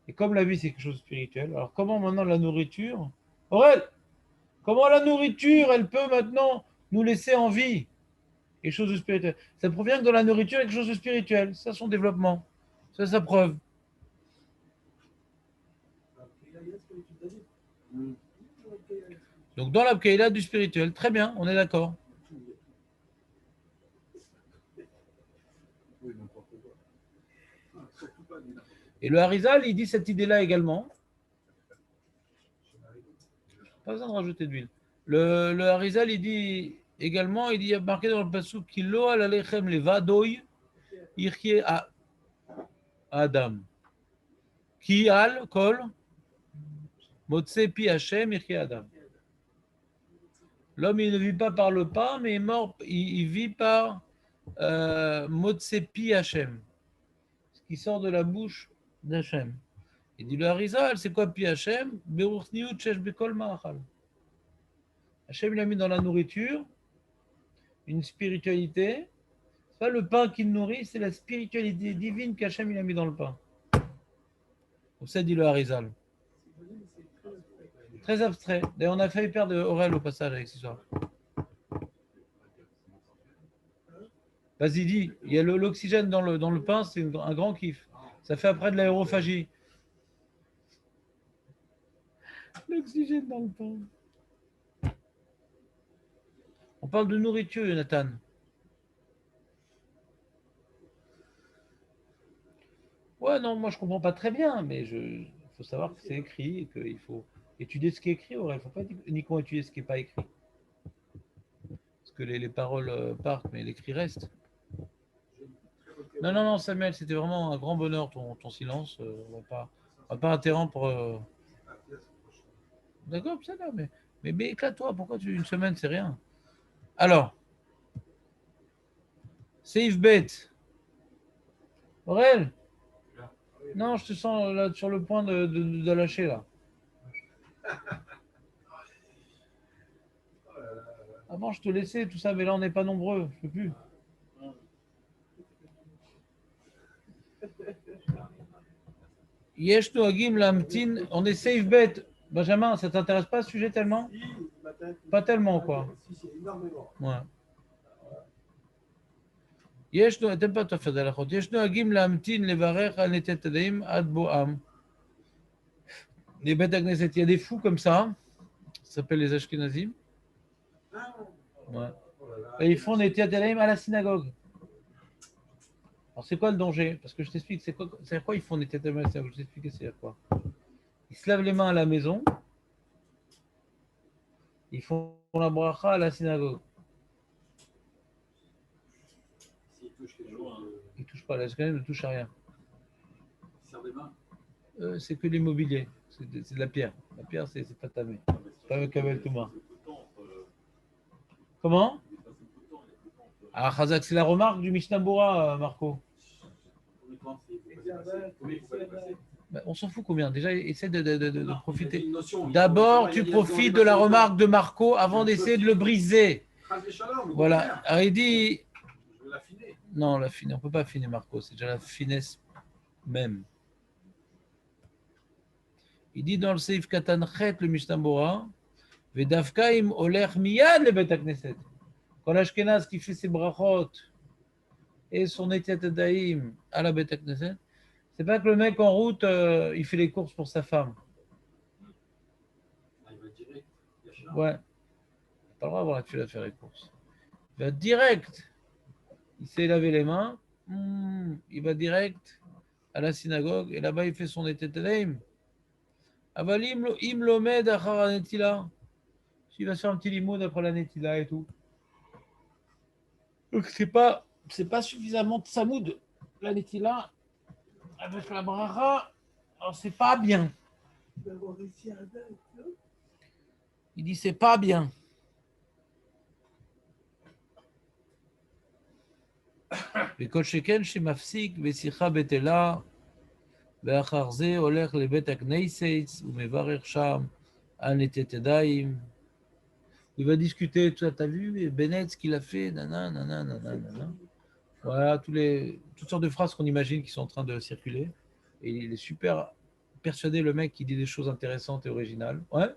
Et comme la vie, c'est quelque chose de spirituel, alors comment maintenant la nourriture... Aurel, comment la nourriture, elle peut maintenant nous laisser en vie quelque chose de spirituel? Ça provient que dans la nourriture, il y a quelque chose de spirituel. Ça, son développement. Ça, sa preuve. Donc, dans l'Abkaïla, du spirituel. Très bien, on est d'accord. Et le Harizal, il dit cette idée-là également. Pas besoin de rajouter d'huile. Le Harizal, il dit également, il y a marqué dans le passage qu'il lo al alechem le vadoy irkie à Adam. Qui al kol motse pi Hashem irkie Adam. L'homme, il ne vit pas par le pain, mais il vit par motse pi Hashem, ce qui sort de la bouche d'Hashem. Il dit le Harizal, c'est quoi pi Hashem? Beruch niut shesh bekol ma'achal. Hachem, il a mis dans la nourriture une spiritualité. C'est pas le pain qui le nourrit, c'est la spiritualité divine qu'Hachem, il a mis dans le pain. Comme ça dit le Harizal. Très abstrait. D'ailleurs, on a failli perdre Aurel au passage avec cette histoire. Vas-y, dis. Il y a l'oxygène dans le pain, c'est un grand kiff. Ça fait après de l'aérophagie. L'oxygène dans le pain. On parle de nourriture, Jonathan. Ouais, non, moi je comprends pas très bien, mais il faut savoir que c'est écrit et qu'il faut étudier ce qui est écrit. Il ne faut pas uniquement étudier ce qui n'est pas écrit. Parce que les paroles partent, mais l'écrit reste. Non, non, non, Samuel, c'était vraiment un grand bonheur ton silence. On va pas interrompre. D'accord, ça là, mais éclate-toi, pourquoi une semaine, c'est rien. Alors, Safe Bet. Aurel? Non, je te sens là sur le point de lâcher là. Avant, je te laissais tout ça, mais là, on n'est pas nombreux. Je peux plus. Yesh noagim lamtin, on est safe bet. Benjamin, ça t'intéresse pas ce sujet tellement? Si, ce matin, Pas tellement, quoi. Si, si, énormément. Ouais. t'aimes pas toi faire des halachot. Yesh noagim lamtin levarech al netet tadaim ad boam. Les bêtes agneset, il y a des fous comme ça, ça s'appelle les Ashkenazim. Ouais. Et ils font des tadaim à la synagogue. Alors c'est quoi le danger? Parce que je t'explique, c'est quoi ils font des tadaim à la synagogue? Je t'explique c'est quoi. Ils se lavent les mains à la maison, ils font la bracha à la synagogue. Ils ne touchent pas, l'Ashkenaz ne touche à rien. C'est que l'immobilier, c'est de la pierre. La pierre, c'est pas tamé. C'est pas avec Kabel Touma. Comment? Ah, Khazak, c'est la remarque du Mishnah Bora, Marco. Ben, on s'en fout combien. Déjà, essaie de profiter. D'abord, tu profites de la remarque de Marco avant d'essayer de le briser. Voilà. Alors, il dit. Non, on ne peut pas affiner Marco. C'est déjà la finesse même. Il dit dans le Seif Katan Chet, le Mishnah Bora, Vedavkaim oler miyad le Bet HaKnesset. Quand l'Ashkenaz qui fait ses brachot et son Etiat Daim à la Bet HaKnesset, c'est pas que le mec en route, il fait les courses pour sa femme. Ouais. Pas le droit d'avoir la tuile à faire les courses. Il va direct. Il s'est lavé les mains. Il va direct à la synagogue et là-bas il fait son Etiat Daim. Avalim im lomed achar netila. Il va se faire un petit limoud après la netila et tout. Donc c'est pas suffisamment tsamoud la netila avec la bracha. Alors c'est pas bien. Il dit c'est pas bien. וכל שכן שמפסיק בשיחה בטלה ואחר זה הולך לבית הכנסת ומברך שם על נטית ידיים. Il va discuter, tu as vu Bennett ce qu'il a fait, nanana. Voilà, toutes sortes de phrases qu'on imagine qui sont en train de circuler. Et il est super persuadé, le mec, qui dit des choses intéressantes et originales. Ouais.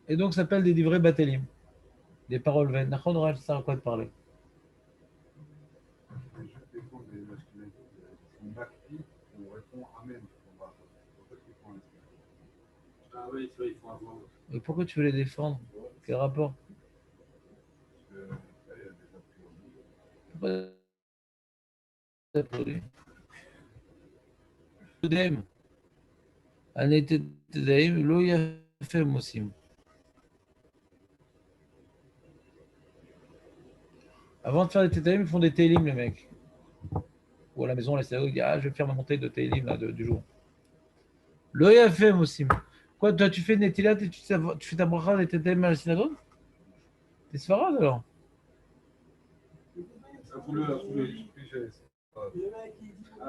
Et donc, ça s'appelle des livrets batelim. Des paroles vaines. Nachon aura ça à quoi te parler. Et pourquoi tu veux les défendre? Quel rapport? Pourquoi avant de faire des télim, ils font des télim, les mecs. Ou à la maison, la synagogue, je vais faire ma montée de télim là, du jour. Lo yafem aussi. Quoi, toi, tu fais une netilat et tu fais ta bracha des télim à la synagogue? T'es sfarad alors?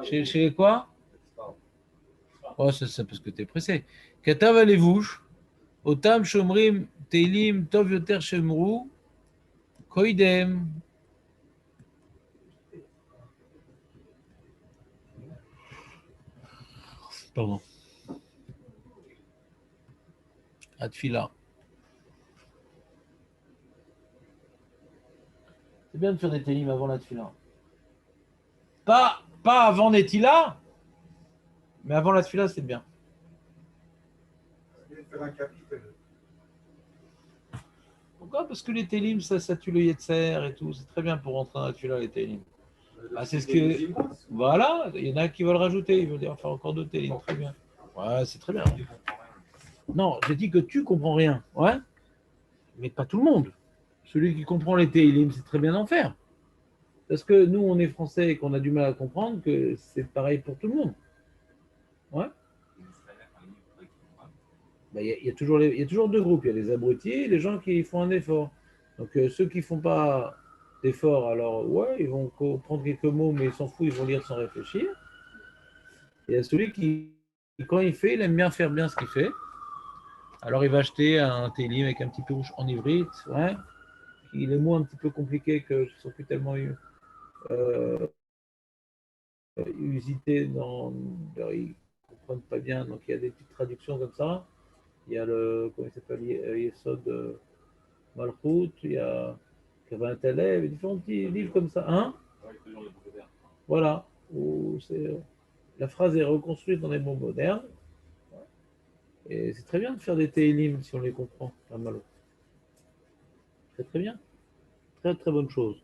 Chez quoi? Oh, c'est parce que t'es pressé. Katav alevouch, otam shomrim teilim tov yoter shemru, koidem. Pardon. Atfila. C'est bien de faire des télim avant la tfila. Pas avant Netila, mais avant la tfila, c'est bien. Pourquoi? Parce que les télim, ça tue le yetzer et tout. C'est très bien pour rentrer dans la tfila, les télim. Ah, c'est ce que. Voilà, il y en a qui veulent rajouter. Ils veulent dire faire encore d'autres télim. Très bien. Ouais, c'est très bien. Non, j'ai dit que tu comprends rien. Ouais. Mais pas tout le monde. Celui qui comprend les télim, c'est très bien d'en faire. Parce que nous, on est français et qu'on a du mal à comprendre que c'est pareil pour tout le monde. Ouais. Il y a toujours deux groupes. Il y a les abrutis et les gens qui font un effort. Donc, ceux qui ne font pas d'effort, alors, ouais, ils vont prendre quelques mots, mais ils s'en foutent, ils vont lire sans réfléchir. Et il y a celui qui, quand il fait, il aime bien faire bien ce qu'il fait. Alors, il va acheter un télim avec un petit peu rouge en ivrite. Ouais. Les mots un petit peu compliqués que je ne sais plus tellement usité ils ne comprennent pas bien, donc il y a des petites traductions comme ça. Il y a le, comment il s'appelle, Yesod Malchut, il y a Kavin Taleb, différents petits livres comme ça. Hein? Voilà, où la phrase est reconstruite dans les mots modernes. Et c'est très bien de faire des télim si on les comprend, pas mal. C'est très bien. Très très bonne chose.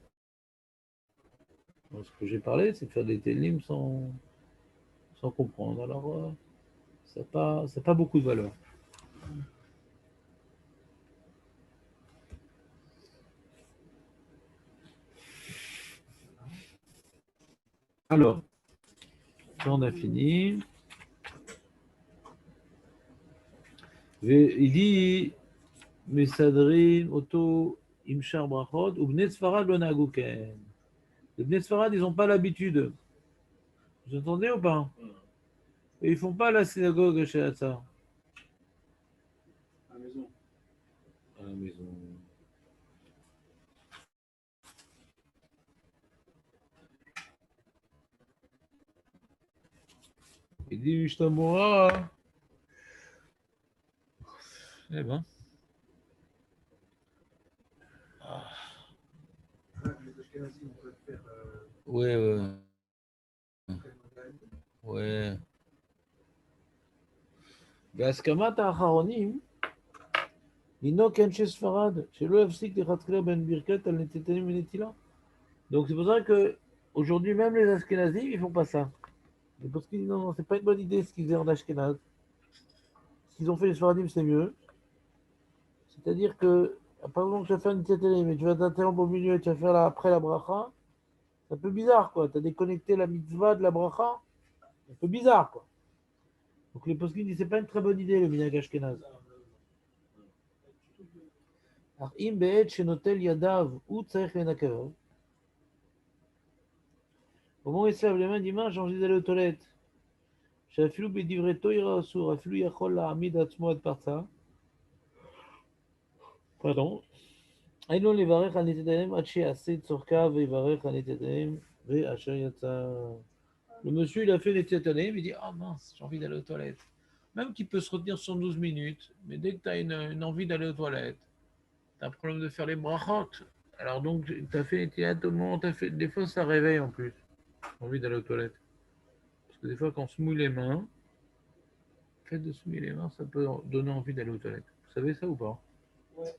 Donc, ce que j'ai parlé, c'est de faire des télim sans comprendre. Alors, ça n'a pas beaucoup de valeur. Alors, ça on a fini. Il dit Mesadrim, Oto, Imshar Brachot, ou Bnei Sfarad lo nagou ken. Les Bnei Sfarad, ils n'ont pas l'habitude. Vous entendez ou pas? Et ils ne font pas la synagogue chez Hatzar. À la maison. À la maison. Il dit Mishtamura. Eh ben. Ah, les Ashkenazis, on peut faire. Ouais, ouais. Ouais. בהסכמת האחרונים, לנהוג כאנשי ספרד, שלא יפסיק לכתחילה בין ברכת על נתיתנים ונטילה. Donc c'est pour ça que aujourd'hui même les Ashkenazim ils font pas ça. Et parce que non, c'est pas une bonne idée ce qu'ils faisaient en Ashkenaz. Ce qu'ils ont fait les Sfaradim c'est mieux. C'est-à-dire que par exemple tu vas faire une netilat mais tu vas t'interrompre au milieu et tu vas faire après la bracha, c'est un peu bizarre quoi. Tu as déconnecté la mitzvah de la bracha, c'est un peu bizarre quoi. Donc les poskim disent c'est pas une très bonne idée le minhag Ashkenaz. אך אם בעת שנוטל ידיו הוא צריך לנקב, au moment où il se lève les mains dimanche, j'ai envie d'aller aux toilettes. שאפילו בדברי תורה אסור, אפילו יכול להעמיד עצמו עד פרצה. פרדון. היינו לברך על נתיתיהם עד שיעשה את צורכיו ויברך על נתיתיהם ואשר יצא. Le monsieur, il a fait les tétanem, il dit ah mince, j'ai envie d'aller aux toilettes. Même qu'il peut se retenir 112 minutes, mais dès que tu as une envie d'aller aux toilettes, tu as un problème de faire les brachot. Alors donc, tu as fait les tétanem, tout le monde, des fois ça réveille en plus, envie d'aller aux toilettes. Parce que des fois, quand on se mouille les mains, le fait de se mouiller les mains, ça peut donner envie d'aller aux toilettes. Vous savez ça ou pas? Ouais.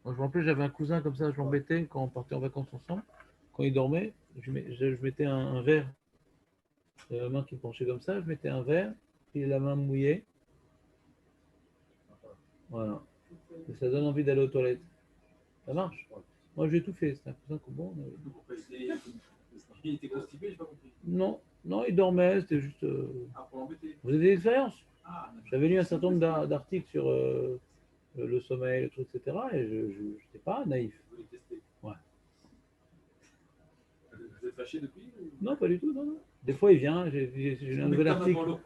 Moi, je me rappelle, j'avais un cousin comme ça, je l'embêtais quand on partait en vacances ensemble. Quand il dormait, je mettais un verre. La main qui penchait comme ça, je mettais un verre, puis la main mouillée. Voilà. Et ça donne envie d'aller aux toilettes. Ça marche? Moi, j'ai tout fait. C'est un cousin que bon. Il était constipé, j'ai pas compris. Non, non, il dormait, c'était juste. Ah, pour l'embêter. Vous avez des expériences? Ah, J'avais lu un certain nombre d'articles sur le sommeil, le truc, etc. Et je n'étais pas naïf. vous voulez tester. Ouais. Vous êtes fâché depuis ou... Non, pas du tout, non, non. Des fois, il vient, j'ai lu un nouvel article.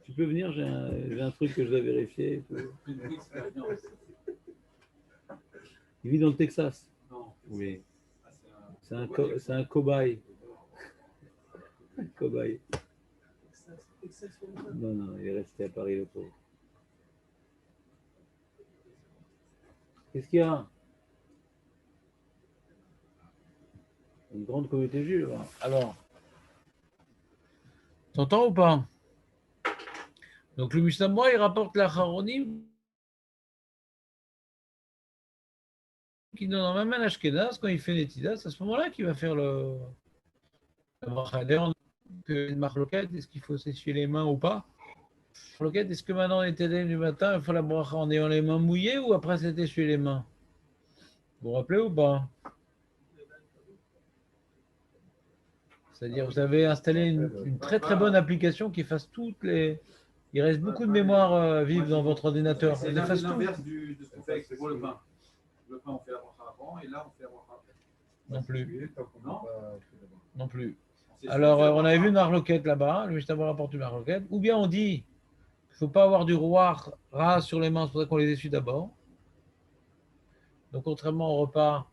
Tu peux venir, j'ai un truc que je dois vérifier. Et tout. Une expérience. Il vit dans le Texas. Non. Oui. Ah, C'est un cobaye. Un cobaye. Non, non, il est resté à Paris le pauvre. Qu'est-ce qu'il y a? Une grande communauté juive. Alors, t'entends ou pas? Donc le Mishnah, il rapporte la Haronim qui donne même un Ashkenaz quand il fait les Tidas, c'est à ce moment-là qu'il va faire le bracha. D'ailleurs, une marloquette, est-ce qu'il faut s'essuyer les mains ou pas? Marloquette, est-ce que maintenant les Tédem du matin, il faut la bracha en ayant les mains mouillées ou après s'être essuyer les mains? Vous vous rappelez ou pas? C'est-à-dire, vous avez installé une très très bonne application qui efface toutes les. Il reste beaucoup de mémoire vive dans votre ordinateur. C'est Elle efface tout. l'inverse de ce qu'on fait pour le pain. Le pain, on fait la bracha avant et là, on fait la bracha après. Non plus. Non. Non plus. On Alors, on avait vu une marloquette là-bas, le Mishnah rapporte une marloquette. Ou bien on dit qu'il ne faut pas avoir du roi ras sur les mains, c'est pour ça qu'on les essuie d'abord. Donc, contrairement au repas,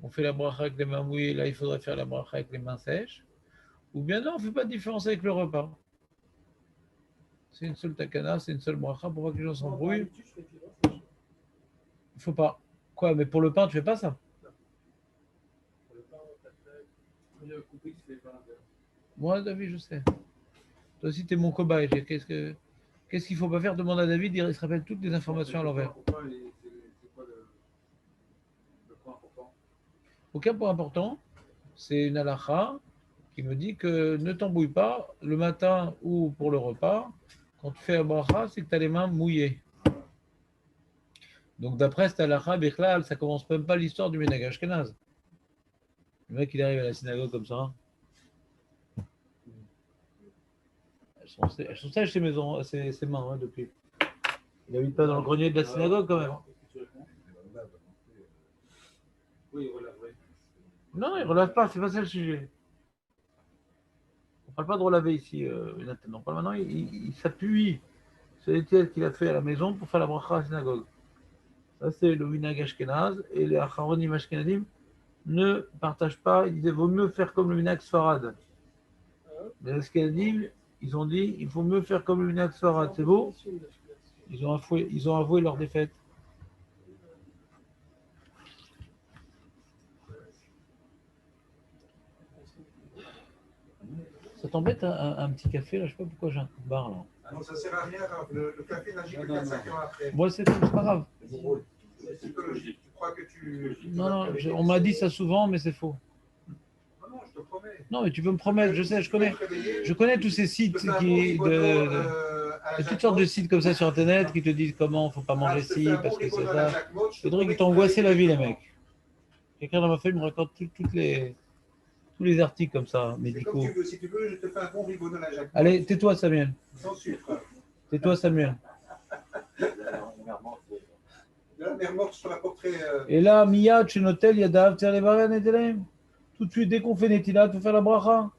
on fait la bracha avec les mains mouillées, là, il faudrait faire la bracha avec les mains sèches. Ou bien non, on ne fait pas de différence avec le repas. C'est une seule takana, c'est une seule bracha, pour pas que les gens s'embrouillent. Il ne faut pas. Quoi, mais pour le pain, tu ne fais pas ça? Moi, David, je sais. Toi aussi, tu es mon cobaye. Qu'est-ce qu'il ne faut pas faire? Demande à David, il se rappelle toutes les informations à l'envers. C'est quoi le point important? Aucun point important, c'est une halakha qui me dit que ne t'embrouille pas le matin ou pour le repas. Quand tu fais la bracha, c'est que tu as les mains mouillées. Donc d'après cette halakha, Bechlal, ça commence même pas l'histoire du Minhag Ashkenaz. Le mec, il arrive à la synagogue comme ça. Elles sont sèches ses mains hein, depuis. Il n'habite pas dans le grenier de la synagogue quand même. Oui, il relèverait. Non, il ne relève pas, c'est pas ça le sujet. On ne parle pas de relaver ici, Nathan. On parle maintenant, il s'appuie sur les tièdes qu'il a fait à la maison pour faire la bracha à la synagogue. Ça, c'est le Minhag Ashkenaz. Et les Acharonim Ashkenadim ne partagent pas. Ils disaient vaut mieux faire comme le Minhag Sfarad. Les Ashkenadim, ils ont dit il faut mieux faire comme le Minhag Sfarad. C'est beau. Ils ont avoué leur défaite. Ça t'embête un petit café là? Je sais pas pourquoi j'ai un coup de barre là. Ah non, ça ne sert à rien. Le café n'agit que 4-5 heures après. Bon, c'est pas grave. C'est psychologique. Tu crois que tu. Non, on m'a dit ça souvent, mais c'est faux. Non, je te promets. Non, mais tu peux me promettre, je sais, je connais tous ces sites il y a toutes sortes de sites comme ça sur Internet qui te disent comment il ne faut pas manger ci, parce que c'est ça. C'est drôle qu'ils t'ont angoissé la vie, les mecs. Quelqu'un dans ma famille me raconte tous les articles comme ça, médicaux. Comme tu veux. Si tu veux, je te fais un bon ribonneau à la Jacques. Allez, tais-toi, Samuel. Sans sucre. Tais-toi, Samuel. La mère morte sur la portrait. Et là, Mia, tu notel, Yadav, tiens les barres, Netelem. Tout de suite, dès qu'on fait Netilat, tu fais la bracha.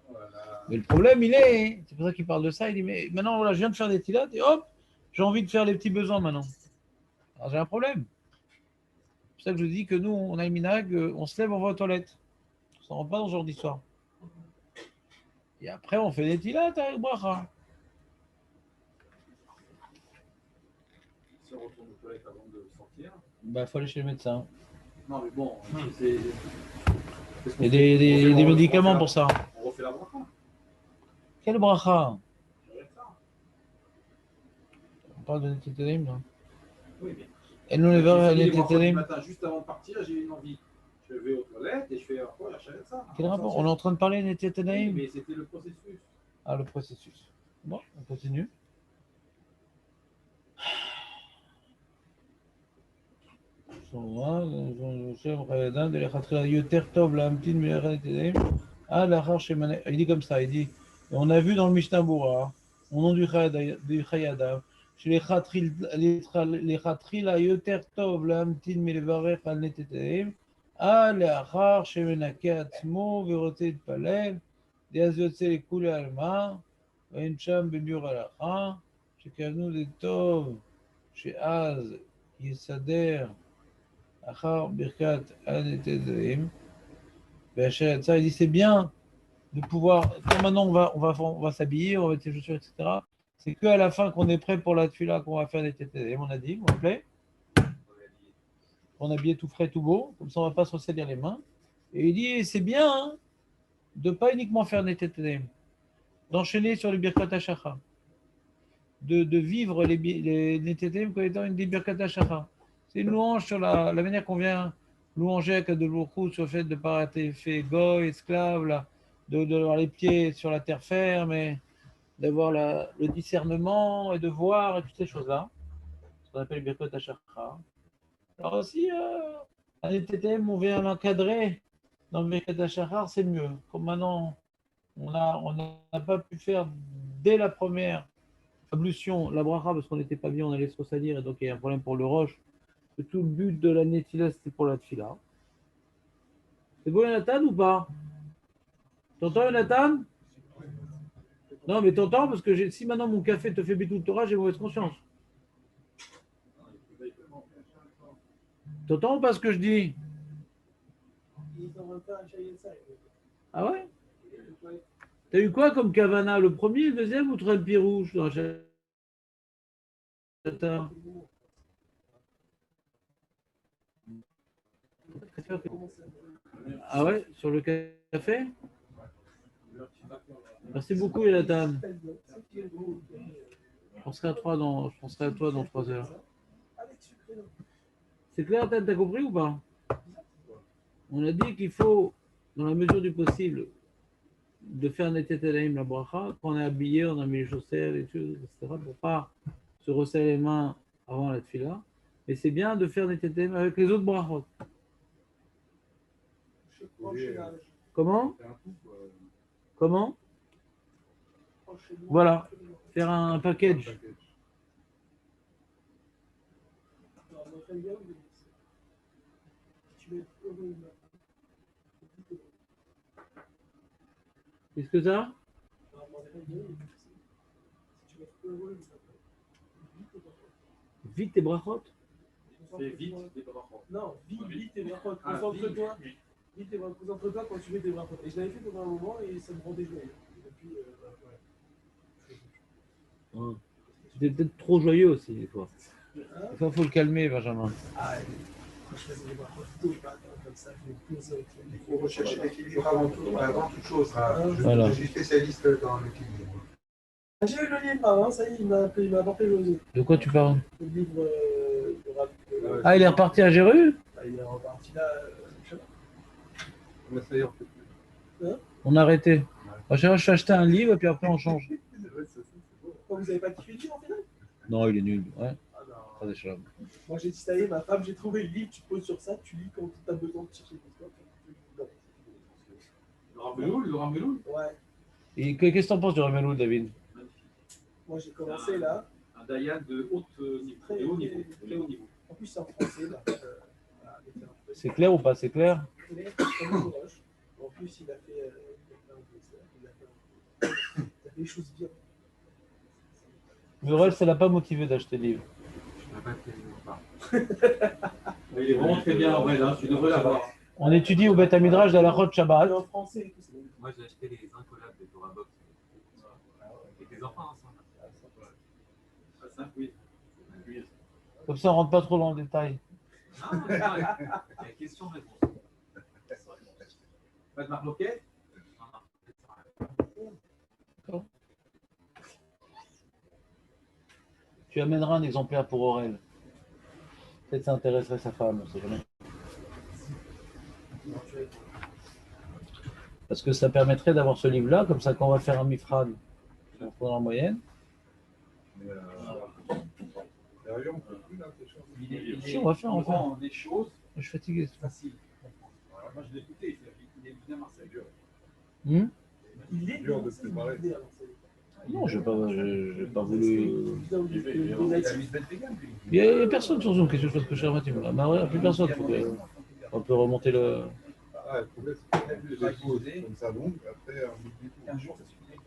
Voilà. Mais le problème, il est, c'est pour ça qu'il parle de ça, il dit, mais maintenant, voilà, je viens de faire des Tilat, et hop, j'ai envie de faire les petits besoins maintenant. Alors j'ai un problème. C'est pour ça que je dis que nous, on a le minhag, on se lève, on va aux toilettes. On s'en rend pas dans ce genre d'histoire. Et après, on fait des Tilat avec bracha. Si on retourne aux toilettes avant de sortir. Bah, il faut aller chez le médecin. Non, mais bon, c'est. Il y a des médicaments pour ça. On refait la bracha. Quelle bracha? On parle de Netetelim, là. Oui, mais. Elle nous les verra à Le Netetelim. matin, juste avant de partir, j'ai une envie. Je vais aux toilettes et je fais quoi? La charrette ça. Quel rapport? On est en train de parler de Netetelim. Mais c'était le processus. Ah, le processus. Bon, on continue. Il dit comme ça, il dit, et on a vu dans le Mishnah Bura, au nom du Chayadav, chez les Chatril Yoter Tov, l'Amtin Milevarech al Neteteim, à l'Achar, chez Menake Atzmo, Verote de Palel, Diaz Yotse les Koule Alma, Vencham Benur Alacha, chez Kavnu de Tov, chez Az, Yesader, Achar Birkat Anetezaim. Il dit c'est bien de pouvoir. Quand maintenant on va s'habiller, on va mettre ses chaussures, etc. C'est qu'à la fin qu'on est prêt pour la tefila qu'on va faire des tétézaim. On a dit, vous vous rappelez? On habillé tout frais, tout beau, comme ça on ne va pas se ressaisir les mains. Et il dit c'est bien hein, de ne pas uniquement faire des tétézaim, d'enchaîner sur les Birkat Hashachar, de vivre les tétézaim comme étant une des Birkat Hashachar. C'est une louange sur la manière qu'on vient louanger à Kadoulou sur le fait de ne pas être fait goy, esclave, là, d'avoir les pieds sur la terre ferme, et d'avoir le discernement et de voir et toutes ces choses-là. Ce qu'on appelle Birkot HaShachar. Alors aussi, à l'ETTM, on vient l'encadrer dans le Birkot HaShachar, c'est mieux. Comme maintenant, on n'a pas pu faire dès la première ablution la bracha parce qu'on n'était pas bien, on allait se ressalir et donc il y a un problème pour le roche. Tout le but de la Netila, c'était pour la Tfila. C'est beau, Jonathan, ou pas? T'entends, Jonathan? Non, mais t'entends, parce que si maintenant mon café te fait Bitul Torah, j'ai mauvaise conscience. T'entends ou pas ce que je dis? Ils ont un peu un chahut ça. Ah ouais? T'as eu quoi comme Cavana? Le premier, le deuxième ou Trempi rouge dans la chata? Ah ouais? Sur le café? Merci beaucoup, Jonathan. Je penserai à toi dans 3 heures. C'est clair, Nathan, t'as compris ou pas? On a dit qu'il faut, dans la mesure du possible, de faire Netetelaim la bracha. Quand on est habillé, on a mis les chaussettes, les choses, etc. pour ne pas se resserrer les mains avant la tefila. Mais c'est bien de faire Netetelaim avec les autres brachot. Comment? Comment? Voilà, faire un package. Qu'est-ce que ça? Vite tes brachot. C'est vite des brachot. Non, vite tes brachot. Concentre-toi. Vite tes brachot. Concentre-toi quand tu mets tes brachot. Et je l'avais fait pendant un moment et ça me rendait joyeux. Tu es peut-être trop joyeux aussi, des fois. Des fois, il faut le calmer, Benjamin. Ah, quand je faisais des brachot tôt le matin, comme ça, je me posais avec les. Il faut rechercher l'équilibre avant toute chose. Voilà. Je suis spécialiste dans l'équilibre. J'ai eu le livre, hein, ça y est, il m'a apporté le livre. De quoi tu parles? Le livre de Rav. Ah, il est reparti à Jéru? Il est reparti là. Je sais pas. Ça y est, on fait plus. On a arrêté. À chaque fois, je suis acheté un livre et puis après, on change. Vous n'avez pas kiffé le livre en final? Non, il est nul. Ouais. Ah non. Pas des choses. Moi j'ai dit, ça y est, ma femme, j'ai trouvé le livre, tu te poses sur ça, tu lis quand tu as besoin de chercher des trucs. Le rameloul. Ouais. Et qu'est-ce que t'en penses du Rameloul, David? Magnifique. Moi j'ai commencé là. Un Dayan de haut niveau. Très Très haut niveau. En plus c'est en français. Là. Voilà, C'est clair ou pas? C'est clair? clair, comme une roche. En plus il a fait des choses bien. Le reste, ça l'a pas motivé d'acheter le livre. Je ne sais pas quel pas. Il est vraiment très bien en vrai, là. Tu devrais l'avoir. On étudie au Beth Midrash de la Chot Shabbat. En français et tout ça. Moi, j'ai acheté les incollables de Torah Box. Avec les enfants ensemble. Ah, ça, oui. Comme ça, on rentre pas trop dans le détail. Non, il y a question-réponse. Pas de marque loquette? Tu amèneras un exemplaire pour Aurel. Peut-être ça intéresserait sa femme, on sait jamais. Parce que ça permettrait d'avoir ce livre-là, comme ça quand on va faire un mifran, on prend en moyenne. Mais sérieux, on peut plus là, ces choses. Si, on va faire, on va faire. Des choses Je suis fatigué. faciles. Moi, je l'ai écouté. Il est bien Marseille. Il est Dur de se préparer. Non, je n'ai pas voulu. Il a mis Ben Vegan, lui. Il n'y a personne sur Zoom. Qu'est-ce que je fasse que je suis il n'y a plus personne. On peut remonter le. Ah, le problème, c'est qu'on a vu les pauses comme ça longues, après, on oublie tout. 15 jours, ça suffit.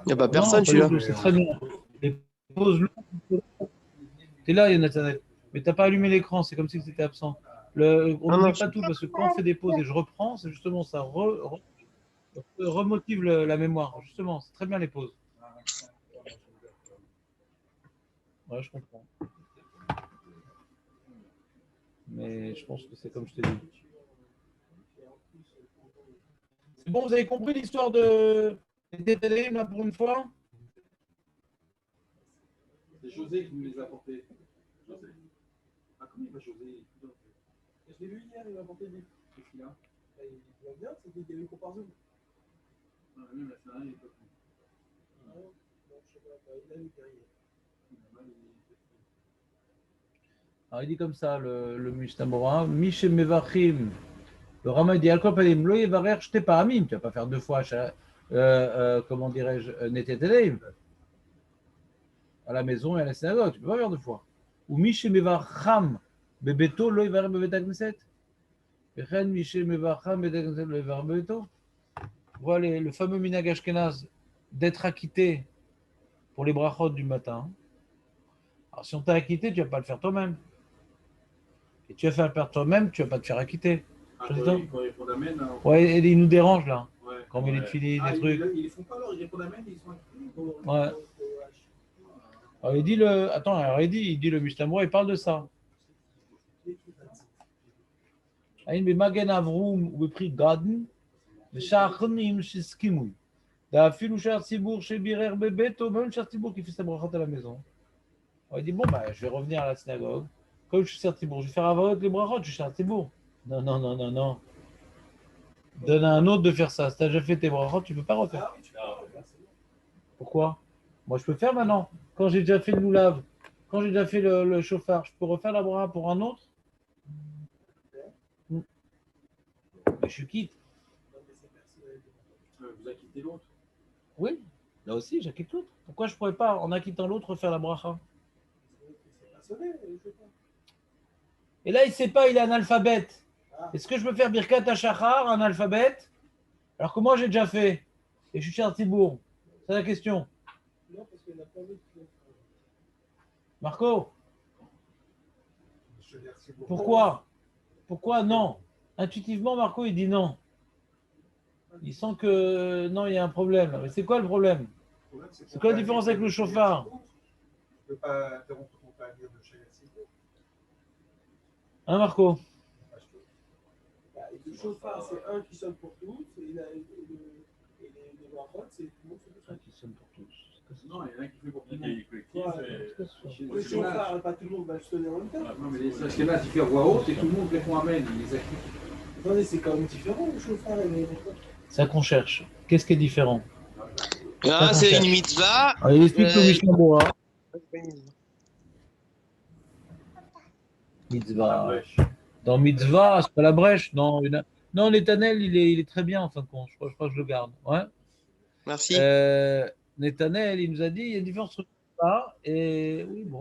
Il n'y a pas personne, Non, tu vois. c'est très bien. Les pauses longues. Tu es là, Jonathan. Mais tu n'as pas allumé l'écran. C'est comme si tu étais absent. On n'oublie pas tout parce que quand on fait des pauses et je reprends, c'est justement ça remotive la mémoire. Justement, c'est très bien les pauses. Ouais, je comprends. Mais je pense que c'est comme je t'ai dit. C'est bon, vous avez compris l'histoire de Tétélé, là, pour une fois? C'est José qui nous les a apportés. José. Ah, comment il va José? Je l'ai vu hier, il m'a apporté des livres. Qu'est-ce qu'il a? Il va bien, c'est qu'il y a eu qu'on par Zoom. Même la série, il est pas plus. Non, je sais pas, il a eu derrière. Alors, il dit comme ça, le Mishnah Bora, Mishem Mevachim. Le Rama dit Al-Kol Panim, Lo Yevarer Shte Paramim. Tu ne vas pas faire deux fois, comment dirais-je, Neteteleim. À la maison et à la synagogue, tu ne peux pas faire deux fois. Ou Mishem Mevacham, Bebeto, Lo Yevarer Bebet Agneset. Vechen Mishem Mevacham, Bebet Agneset, Lo Yevarer Bebeto. Voilà le fameux minhag ashkenaz d'être acquitté pour les brachot du matin. Alors, si on t'a acquitté, tu ne vas pas le faire toi-même. Et tu vas faire perdre toi-même, tu vas pas te faire acquitter. Ah, Je quand dis ils font d'amène, hein. Ouais, et ils nous dérangent là. Ouais. Quand il est fini, des trucs. Ils les font pas alors, ils répondent d'amène, ils sont acquis. Ouais. Alors, il dit le. Attends, alors il dit le Mishnah Moura, il parle de ça. Aïn b'magen avroum ou b'pri gaden, v'shachnim shiskimui. D'afil ou cher Tibour chez Birer Bebeto, même cher Tibour qui fait sa brachot à la maison. Il dit bon, bah, je vais revenir à la synagogue. Comme je suis cher Tibour, je vais faire avot les brachot, je suis cher Tibour. Non, non, non, non, non. Donne à un autre de faire ça. Si tu as déjà fait tes brachot, tu ne peux pas refaire. Pourquoi? Moi, je peux faire maintenant. Quand j'ai déjà fait le moulave, quand j'ai déjà fait le chauffard, je peux refaire la bracha pour un autre? Mais je suis quitte. Vous acquittez l'autre. Oui, là aussi, j'acquitte l'autre. Pourquoi je ne pourrais pas, en acquittant l'autre, refaire la bracha? Et là, il ne sait pas, il est analphabète. Est-ce que je peux faire Birkat HaShachar, un alphabète, alors que moi, j'ai déjà fait? Et je suis cher Tibour. C'est la question. Non, parce qu'il n'a pas envie de... Marco, pourquoi? Pourquoi non? Intuitivement, Marco, il dit non. Il sent que non, il y a un problème. Mais c'est quoi le problème? C'est quoi la différence avec le chauffard? Tu ne peux pas interrompre ton panier de chez Yassine. Hein, Marco? Le chauffard, c'est un qui sonne pour tous, et les brachot, c'est tout le monde. Un qui sonne pour tous. Non, il y en a un qui fait pour tout le monde. Le chauffard, pas tout le monde va sonner en même temps. Non, mais parce que là, tu fais voix haute et tout le monde répond amène. Ils les acquittent. Attendez, c'est quand même différent, le chauffard et les brachot. C'est ça qu'on cherche. Qu'est-ce qui est différent? Ah, c'est une mitzvah. Alors, il explique le Mishnah Moura. Mitzvah. Dans mitzvah, c'est pas la brèche. Non, non, Netanel, il est très bien en fin de compte. Je crois que je le garde. Ouais. Merci. Netanel, il nous a dit il y a une différence entre ça et oui, bon.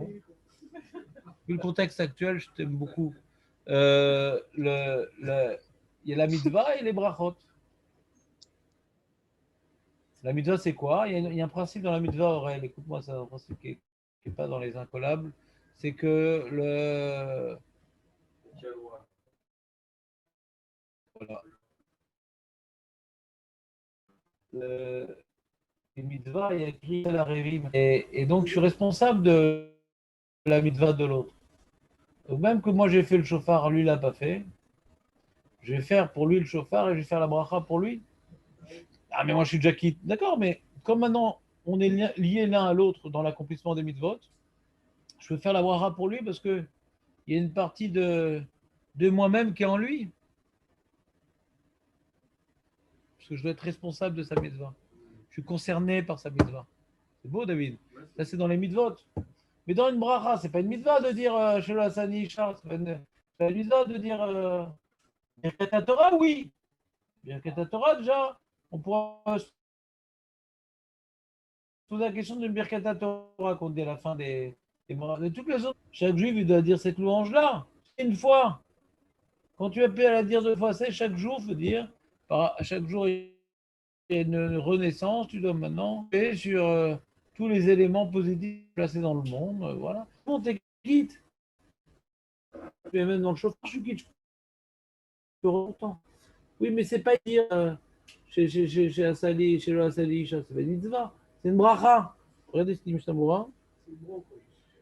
Vu le contexte actuel, je t'aime beaucoup. Il y a la mitzvah et les brachot. La mitzvah, c'est quoi? Il y a un principe dans la mitzvah, Aurel. Écoute-moi, c'est un principe qui n'est pas dans les incollables. C'est que voilà. Les mitzvahs, il y a écrit à la Révim. Et donc, je suis responsable de la mitzvah de l'autre. Donc, même que moi, j'ai fait le chauffard, lui, il l'a pas fait. Je vais faire pour lui le chauffard et je vais faire la bracha pour lui. Ah, mais moi, je suis déjà quitte. D'accord, mais comme maintenant, on est liés l'un à l'autre dans l'accomplissement des mitzvot, je veux faire la bracha pour lui parce qu'il y a une partie de moi-même qui est en lui. Parce que je dois être responsable de sa mitzvah. Je suis concerné par sa mitzvah. C'est beau, David. Ça, c'est dans les mitzvot. Mais dans une bracha, c'est pas une mitzvah de dire Shelo Asani Isha. C'est pas une mitzvah de dire Birkat Torah, oui. Birkat Torah, déjà. On pourra poser la question d'une Birkat Torah qu'on dit à la fin des de toutes les autres. Chaque juif, il doit dire cette louange-là. Une fois. Quand tu appelles à la dire deux fois, c'est chaque jour, il faut dire. À chaque jour, il y a une renaissance. Tu dois maintenant faire sur tous les éléments positifs placés dans le monde. Voilà. On t'es quitte. Tu es même dans le chauffeur, je suis quitte. Je peux longtemps. Oui, mais c'est pas dire chez Asali, chez le Asali, c'est pas une mitzvah. C'est une bracha. Regardez ce qu'il dit Mishnah.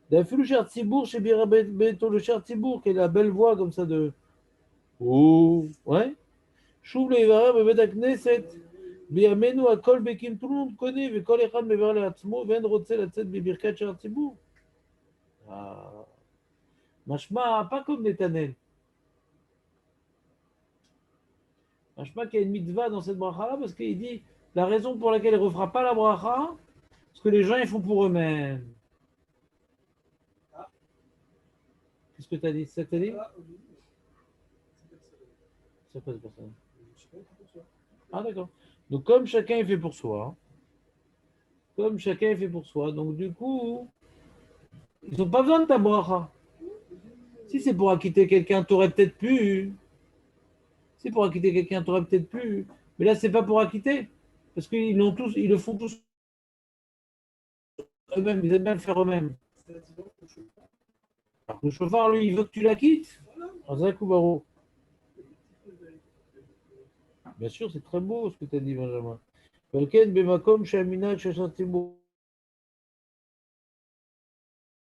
D'ailleurs, le cher Tzibour, chez Beto, le cher Tzibour, qui a la belle voix comme ça de. Oh, ouais. Chouv le Ivarem, Bebet Knesset. Biamenu à Kol Bekim, tout le monde connaît, mais Kol Echad Mever le Hatzmo, Ven Rotze la Tzet Bibirkat cher Tzibour. Mashma, pas comme Netanel. Mashma qu'il y a une mitzvah dans cette bracha-là, parce qu'il dit la raison pour laquelle il ne refera pas la bracha, parce que les gens ils font pour eux-mêmes. Qu'est-ce que tu as dit? C'est ça que tu as dit? C'est quoi cette personne? Ah d'accord. Donc comme chacun est fait pour soi, donc du coup, ils n'ont pas besoin de ta bracha. Si c'est pour acquitter quelqu'un, tu aurais peut-être pu. Si pour acquitter quelqu'un, tu aurais peut-être pu. Mais là, c'est pas pour acquitter. Parce qu'ils le font tous eux-mêmes, ils aiment bien le faire eux-mêmes. Alors, le chauffard, lui, il veut que tu l'acquittes. Razak ou Baruch. Bien sûr, c'est très beau ce que tu as dit, Benjamin. Quelqu'un bemakom she'amina she'shantibu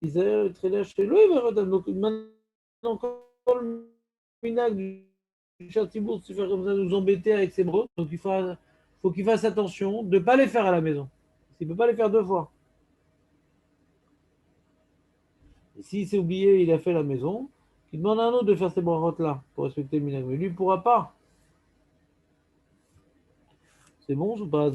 Israël très lâche chez lui, donc maintenant quand le minag du Châtibourg se fait comme ça nous embêter avec ses bros, donc faut qu'il fasse attention de ne pas les faire à la maison. Il ne peut pas les faire deux fois. Et s'il s'est oublié, il a fait à la maison, il demande à un autre de faire ces brachot là pour respecter le minag. Mais lui, il ne pourra pas. C'est bon ou pas?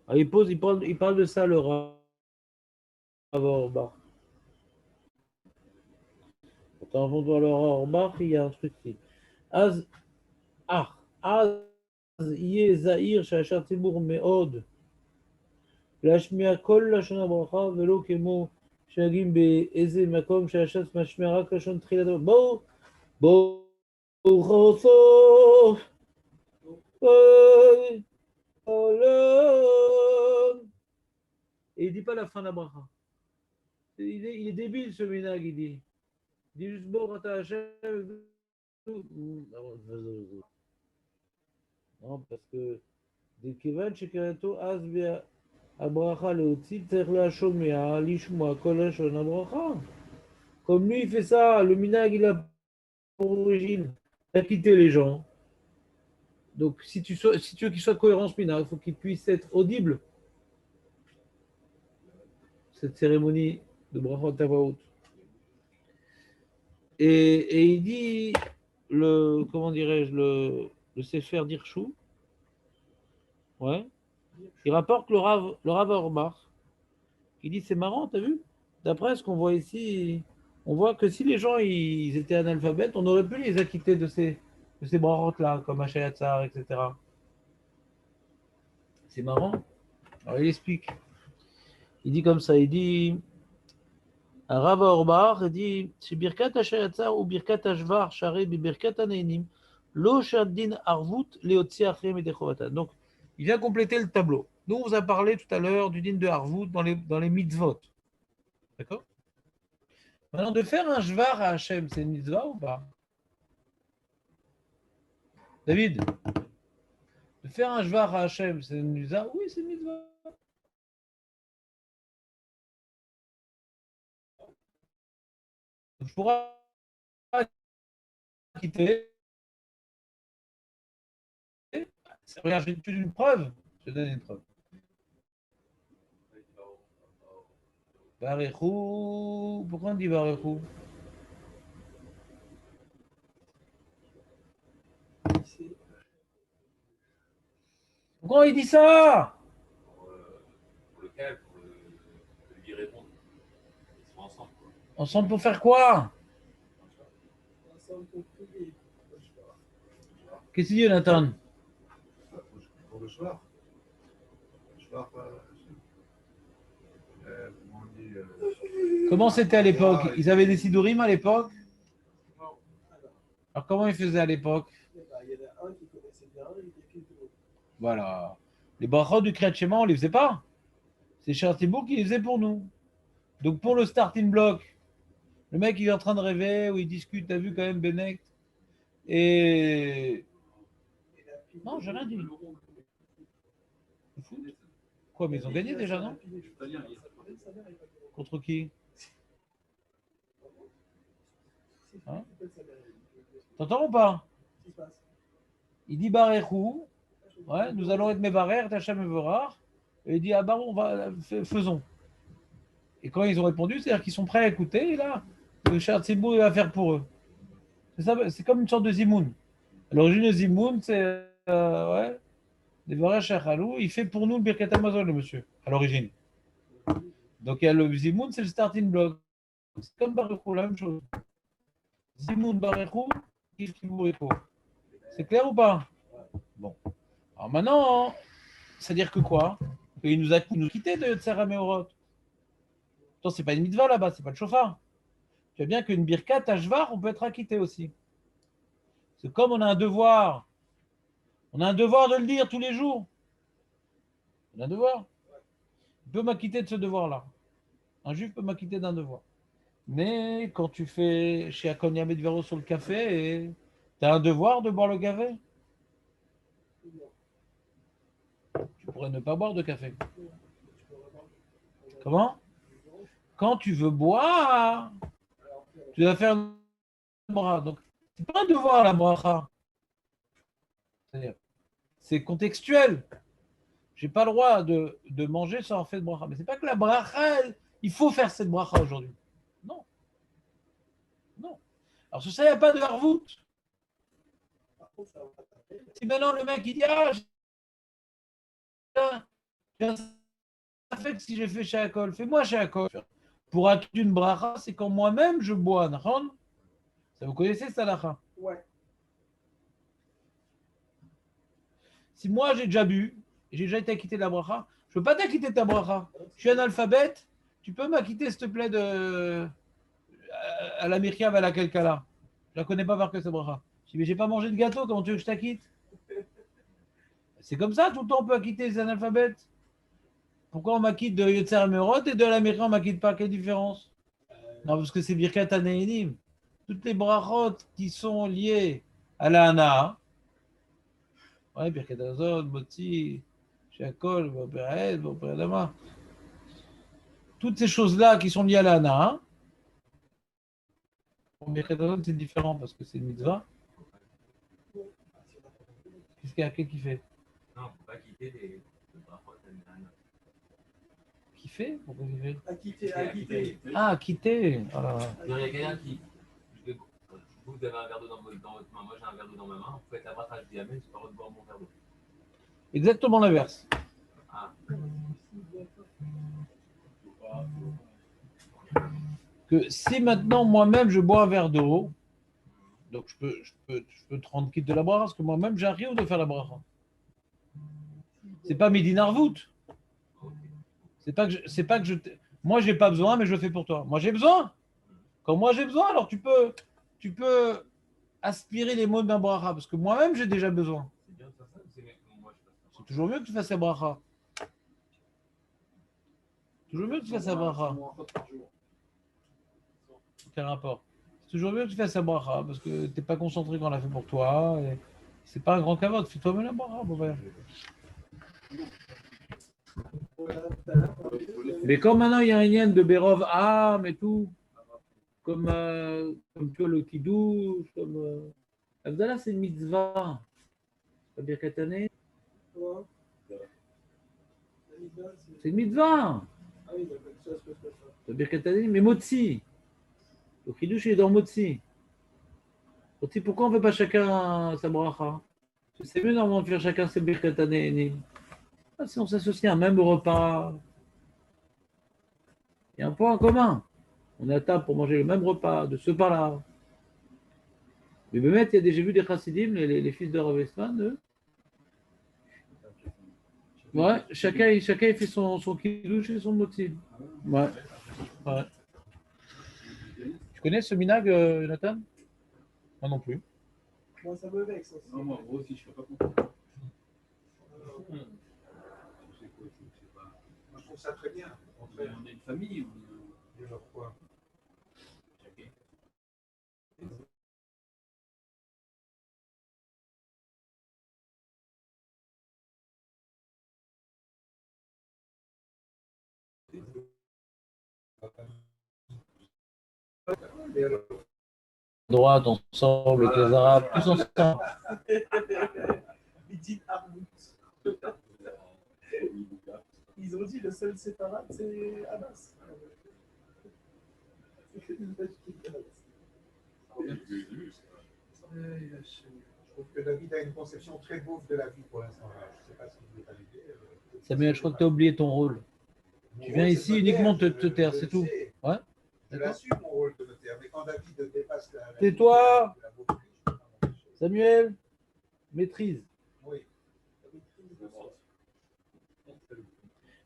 Alors, il parle de ça, le Rav Auerbach. Avant de voir le Rav Auerbach, il y a un truc qui. Az יהיה זהיר שהשאר ציבור מאוד להשמיע כל לשון הברכה ולא כמו שנגיד באיזה מקום שהש"ס משמיע רק לשון תחילת הברכה. ברוך הסוף עולם. Et il dit pas la fin de la bracha. Il est débile ce minag, il dit. Il dit juste Baruch ata Hashem. Non, parce que דכיוון שקראתו אז הברכה להוציא, צריך להשומע, לשמוע כל לשון הברכה. Comme lui, il fait ça, le minag, il a pour origine d'acquitter les gens. Donc, si tu veux qu'il soit cohérent ce minag, il faut qu'il puisse être audible. Cette cérémonie de brachot tavaot. Et il dit, comment dirais-je, le Sefer d'Irchou, ouais, il rapporte le Rav Auerbach, qui dit c'est marrant, t'as vu? D'après ce qu'on voit ici, on voit que si les gens ils étaient analphabètes, on aurait pu les acquitter de ces brachot-là, comme Hachayat Tsar, etc. C'est marrant. Alors il explique. Il dit comme ça, il dit, Rav Auerbach, il dit, c'est Birkat Hachayat Tsar ou Birkat Hashvar, Sharé, Birkat Aneinim, Lo Shaddin Arvut, Leotzi Achem et Dechovata. Donc, il vient compléter le tableau. Nous, on vous a parlé tout à l'heure du din de Harvout dans les mitzvot. D'accord? Maintenant, de faire un shvar à Hachem, c'est une mitzvah ou pas? David? De faire un shvar à Hachem, c'est une mitzvah? Oui, c'est une mitzvah. Je pourrais quitter. Regarde, je vais te donner une preuve. Je vais te donner une preuve. Barechou. Pourquoi on dit Barechou? Pourquoi il dit ça? Pour lequel, pour lui répondre. Ils sont ensemble. Quoi. Ensemble pour faire quoi? Qu'est-ce qu'il dit, Nathan? Pour le soir. Comment c'était à l'époque? Ils avaient des sidurim à l'époque? Alors comment ils faisaient à l'époque? Voilà. Les brachot du Kriyat Shema, on ne les faisait pas. C'est Chartibourg qui les faisait pour nous. Donc pour le starting block, le mec il est en train de rêver ou il discute, t'as vu quand même Benek. Et. Non, j'ai rien dit. Quoi, mais ils ont gagné déjà, non? Contre qui? Hein? T'entends ou pas? Il dit Barechou, ouais, nous allons être Mevarer, Tacham Mevorar. Et il dit ah bah on va faisons. Et quand ils ont répondu, c'est-à-dire qu'ils sont prêts à écouter, et là, le Shar Tzibou il va faire pour eux. C'est ça, c'est comme une sorte de Zimoun. À l'origine, le Zimoun, c'est ouais, des Varech Shachalou, il fait pour nous le Birkat Hamazon, le monsieur, à l'origine. Donc il y a le Zimoun, c'est le starting block. C'est comme Barechou, la même chose. Zimoun Barechou, Kishkiboureko. C'est clair ou pas? Bon. Alors maintenant, c'est-à-dire que quoi? Qu'il nous a quittés de Tsara Meorot. Attends, c'est pas une mitzvah là-bas, c'est pas le chauffard. Tu vois bien qu'une birkat à Shvar, on peut être acquitté aussi. C'est comme on a un devoir de le dire tous les jours. On a un devoir. Il peut m'acquitter de ce devoir-là. Un juif peut m'acquitter d'un devoir. Mais quand tu fais chez Akonia Medvero sur le café, tu as un devoir de boire le café. Tu pourrais ne pas boire de café. Comment? Quand tu veux boire, tu dois faire une bracha. Donc, c'est pas un devoir la bracha. C'est contextuel. J'ai pas le droit de manger sans avoir fait de bracha. Mais c'est pas que la bracha, il faut faire cette bracha aujourd'hui. Non. Non. Alors, sur ça, il n'y a pas de harvout. Si maintenant le mec il dit j'ai un fait que si j'ai fait chez Akol, fais-moi chez Akol. Pour acquérir une bracha, c'est quand moi-même je bois. Ça vous connaissez ça, halakha? Ouais. Si moi j'ai déjà bu, j'ai déjà été acquitté de la bracha, je ne peux pas t'acquitter de ta bracha. Je suis analphabète, tu peux m'acquitter s'il te plaît à la Myriam à laquelle là. Je la connais pas par que cette bracha. Je dis mais j'ai pas mangé de gâteau, comment tu veux que je t'acquitte? C'est comme ça, tout le temps on peut acquitter les analphabètes. Pourquoi on m'acquitte de Yotzer Merot et de la Myriam on m'acquitte pas? Quelle différence? Non, parce que c'est Birkat Aneinim. Toutes les brachot qui sont liées à la Hana, ouais, Birkat Azot, Moti, Shakol, Boperet, Boperedama. Toutes ces choses-là qui sont liées à la Hana, pour Birkat Azot, c'est différent parce que c'est une mitzvah. Qu'est-ce qu'il y a? Quel qui fait? Non, faut pas quitter les brachot. Qui fait? Pourquoi il fait? Acquitté. Ah, quitter. Oh là là. Il y a quelqu'un qui. Vous avez un verre d'eau dans votre main, moi j'ai un verre d'eau dans ma main, vous faites la bracha, je dis amen, j'ai pas le droit de boire mon verre d'eau. Exactement l'inverse. Ah. Que si maintenant moi-même je bois un verre d'eau, donc je peux te rendre quitte de la bracha parce que moi-même j'ai un rio de faire la bracha. C'est pas Medin Arvout. C'est pas que je. Moi j'ai pas besoin, mais je le fais pour toi. Moi j'ai besoin. Quand moi j'ai besoin, alors tu peux aspirer les mots d'un bracha parce que moi-même j'ai déjà besoin. C'est bien de faire ça ou c'est mieux que moi je fasse ça? C'est toujours mieux que tu fasses la bracha. Toujours mieux que tu fasses la bracha. Quel rapport? C'est toujours mieux que tu fasses la bracha parce que tu n'es pas concentré quand on l'a fait pour toi. Et c'est pas un grand cavote. Fais toi-même la bracha, bon ben. Mais comme maintenant il y a un lien de Berov Am et tout, comme tu vois le Kiddush, comme. Abdallah, c'est une mitzvah. C'est pas Birkat Hané. C'est une mitzvah. Ah oui, d'accord, ça, c'est ça. C'est Birkat Hané, mais Motzi. Le Kiddush, il est dans Motzi. Motzi, pourquoi on ne fait pas chacun sa bracha? C'est mieux normalement de faire chacun ses Birkat Hané. Ah, si on s'associe à un même repas, il y a un point en commun. On est à table pour manger le même repas, de ce pas-là. Mais Bémet, j'ai vu des chassidim, les fils de Rav Estman, eux. Ouais, chacun il fait son kiddush et son motzi. Ouais. Ouais. Tu connais ce minag, Jonathan? Moi non plus. Moi, ça me vexe aussi. Non, moi aussi, je ne serais pas content. Moi, je trouve ça très bien. On est une famille. Et alors quoi? Droite, ensemble, avec les Arabes, tous ensemble. Ils ont dit le seul séparat, c'est Abbas. Je trouve que David a une conception très bouffe de la vie pour l'instant. Je ne sais pas si vous êtes arrivé. Samuel, je crois que tu as oublié ton rôle. Tu viens ici uniquement te taire, c'est tout. Ouais. Je l'assume mon rôle de me taire, mais quand David dépasse la. Tais-toi, Samuel, maîtrise. Oui.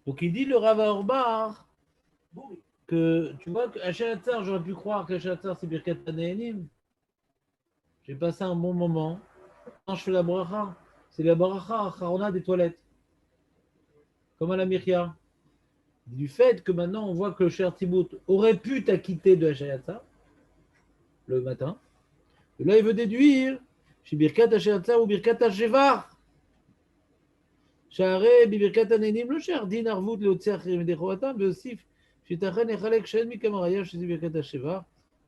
Donc il dit le Rav Orbar que tu vois qu'à Shahatzar, j'aurais pu croire que Shahatzar c'est Birkat Hanehenim. J'ai passé un bon moment. Quand je fais la bracha, c'est la bracha acharona des toilettes. Comme à la Myria. Du fait que maintenant on voit que le Cher Tibout aurait pu t'acquitter de Shahatzar le matin. Et là il veut déduire chez Birkat Shahatzar ou Birkat Shevar. שהרי בברכת הנהנים לא שהדין ערבות להוציא אחרים ידי חובתם, והוסיף שייתכן לחלק שאין מכמה ראיה שזה ברכת השבח,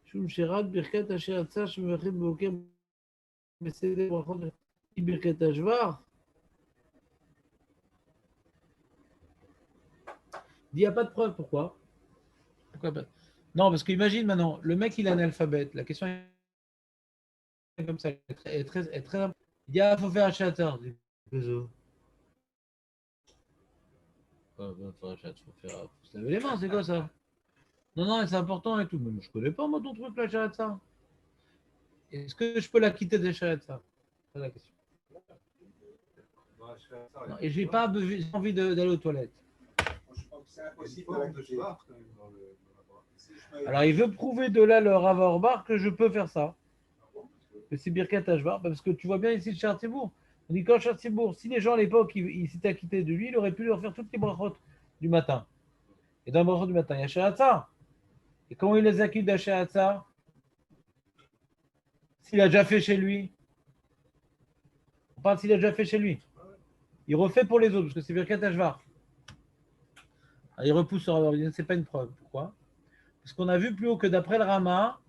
משום שרק ברכת אשר יצא שמברכים בבוקר בסדר ברכות היא ברכת השבח. Il n'y a pas de preuve, pourquoi? Pourquoi pas? Non, parce qu'imagine maintenant, le mec il est analphabète, la question est comme ça, elle est très il dit ah, faut faire un château. Faut se laver les mains, c'est quoi ça? Non, non, c'est important et tout. Mais je connais pas moi ton truc, la Shahatza. Est-ce que je peux la quitter des Shahatza? C'est la question. Non, et j'ai pas envie d'aller aux toilettes. Je pense que c'est impossible. Alors il veut prouver de là le Rav Orbar que je peux faire ça. Que c'est Birkat Ashbar, parce que tu vois bien ici le Chartibourg. On dit quand Chartibourg, si les gens à l'époque ils s'étaient acquittés de lui, il aurait pu leur faire toutes les brachot du matin. Et dans le brachot du matin, il y a Shahatza. Et comment il les acquitte de Shahatza? S'il a déjà fait chez lui. On parle s'il a déjà fait chez lui. Il refait pour les autres, parce que c'est Birkat Ashvar. Il repousse sur Rav. C'est pas une preuve. Pourquoi? Parce qu'on a vu plus haut que d'après le Rama,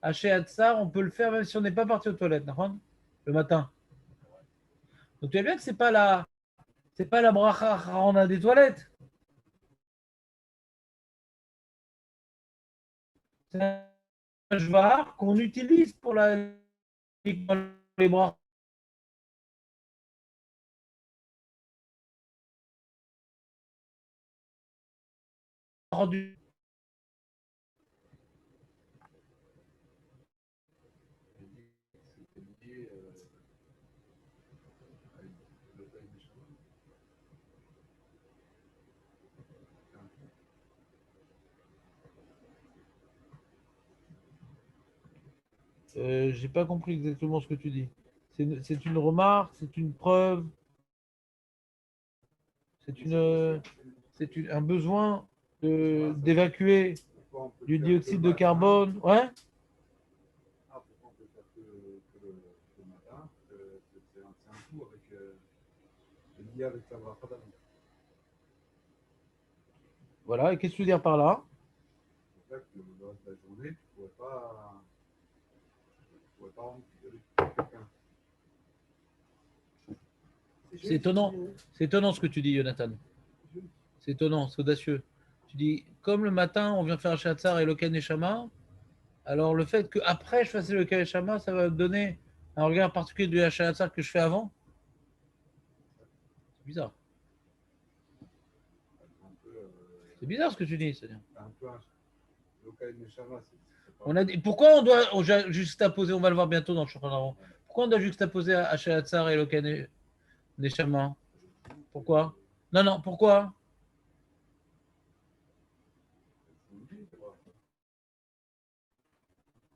à Shehatzar, on peut le faire même si on n'est pas parti aux toilettes, le matin. Donc tu vois bien que c'est pas la bracha on a des toilettes. C'est un shvar qu'on utilise pour les bras. J'ai pas compris exactement ce que tu dis. C'est une remarque, c'est une preuve, c'est un besoin d'évacuer du dioxyde de carbone. Ouais. Ah, pourquoi on peut faire que le matin? C'est un coup avec lié avec la bracha d'avant. Voilà. Et qu'est-ce que tu veux dire par là? C'est ça que le reste de la journée, tu ne pourrais pas remplir quelqu'un. C'est étonnant ce que tu dis, Jonathan. C'est étonnant, c'est audacieux. Tu dis, comme le matin, on vient faire un Shahatzar et Loken Neshama, alors le fait qu'après je fasse le Loken Neshama, ça va me donner un regard particulier du Shahatzar que je fais avant. C'est bizarre. C'est bizarre ce que tu dis. C'est-à-dire. Un peu un Loken Neshama, on a dit, pourquoi on doit juxtaposer, on va le voir bientôt dans le Shulchan Aruch, pourquoi on doit juxtaposer à Shahatzar et Loken Neshama? Pourquoi? Non, pourquoi?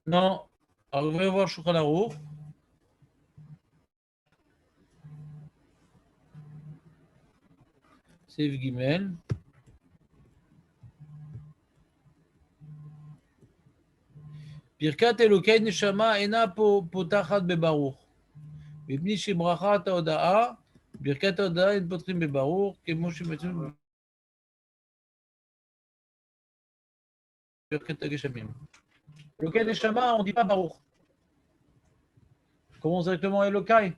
Non. Alors, vous allez voir Shulchan Aruch. Seif Gimel. Birkat Elokei Neshama ena potachat bebaruch. מפני שברכת ההודעה, ברכת ההודעה אין פותחים בברוך, כמו שמצאים ברכת הגשמים. Elokei Neshama, on ne dit pas Baruch. On commence directement Elokai.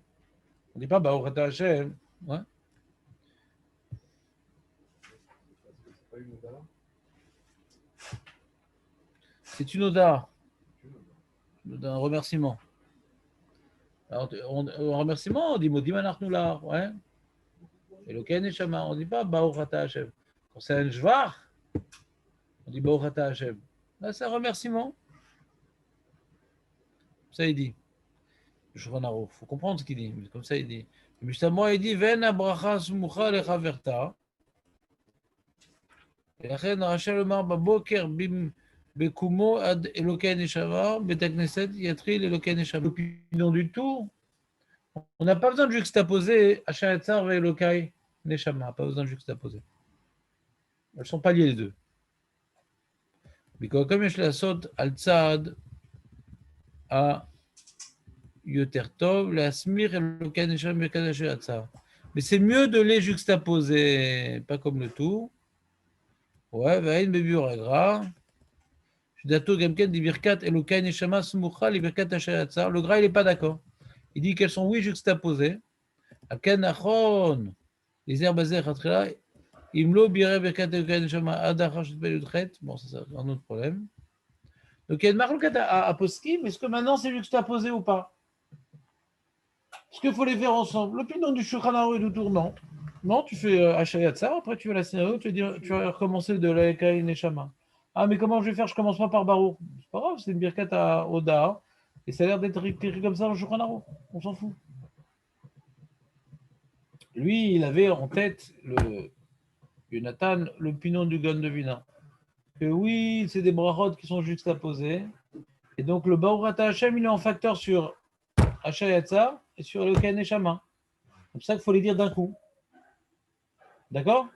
On ne dit pas Baruch Ata Hashem. Ouais. C'est une oda. Un remerciement. Alors, en remerciement, on dit Modim Anachnular. Ouais. Elokei Neshama, on ne dit pas Baruch Ata Hashem. Quand c'est un Jvar, on dit Baruch Ata Hashem. Là, c'est un remerciement. Ça, il dit. Il faut comprendre ce qu'il dit. Comme ça, il dit. Justement, il dit Ven abracha smucha lecha verta. ולכן רשאי לומר בבוקר בקומו עד אלוקי הנשמה, בית הכנסת יתחיל אלוקי הנשמה. L'opinion du tout, on n'a pas besoin de juxtaposer Asher Yatzar et Elokai Neshama, pas besoin de juxtaposer. Elles ne sont pas liées les deux. Mais comme יש לעשות על צד היותר טוב, להסמיך אלוקי הנשמה במרכז אשר יצר. Mais c'est mieux de les juxtaposer, pas comme le tout. Ouais, והאין בביאור הגר"א, שדעתו גם כן דברכת אלוקי נשמה סמוכה לברכת אשר יצר. Le Gra, il n'est pas d'accord. Il dit qu'elles sont, oui, juxtaposées. על כן נכון, להיזהר בזה לכתחילה, אם לא בירא ברכת אלוקי נשמה עד האחר שתתפלל י"ח, bon, ça c'est un autre problème. Donc il y a une marloquette à poskim, est-ce que maintenant c'est juxtaposé ou pas? Est-ce qu'il faut les faire ensemble? L'opinion du Shulchan Aruch est autour, non. Non, tu fais Asher Yatzar, après tu vas la synagogue, tu vas recommencer de la Elokai Neshama. Ah, mais comment je vais faire? Je commence pas par Baruch. C'est pas grave, c'est une birkat à Oda, et ça a l'air d'être écrit comme ça dans le Shulchan Aruch. On s'en fout. Lui, il avait en tête, Jonathan, l'opinion du Gaon de Vilna. Que oui, c'est des brachot qui sont juxtaposés. Et donc le Baruch Ata Hashem, il est en facteur sur Asher Yatzar et sur le Elokai Neshama. C'est pour ça qu'il faut les dire d'un coup. D'accord?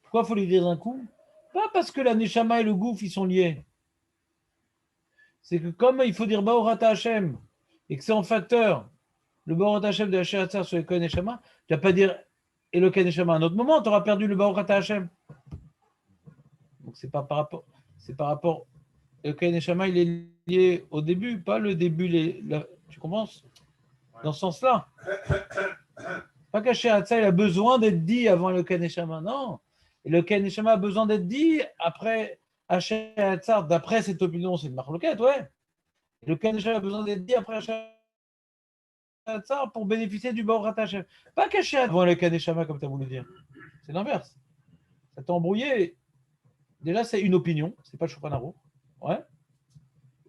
Pourquoi il faut les dire d'un coup? Pas parce que la Neshama et le Gouf, ils sont liés. C'est que comme il faut dire Baruch Ata Hashem et que c'est en facteur, le Baruch Ata Hashem de Asher Yatzar sur le Elokai Neshama, tu ne vas pas dire Elokai Neshama à un autre moment, tu auras perdu le Baruch Ata Hashem. Donc c'est pas par rapport. Elokai Neshama, il est lié au début, pas le début. Tu comprends? Dans ce sens-là. Pas qu'Asher Yatzar, il a besoin d'être dit avant Elokai Neshama, non. Elokai Neshama a besoin d'être dit après Asher Yatzar, d'après cette opinion, c'est une marloquette, ouais. Elokai Neshama a besoin d'être dit après Asher Yatzar pour bénéficier du Baruch Ata Hashem. Pas qu'Asher Yatzar avant Elokai Neshama, comme tu as voulu dire. C'est l'inverse. Ça t'a embrouillé. Déjà, c'est une opinion, c'est pas le Shulchan Aruch. Ouais.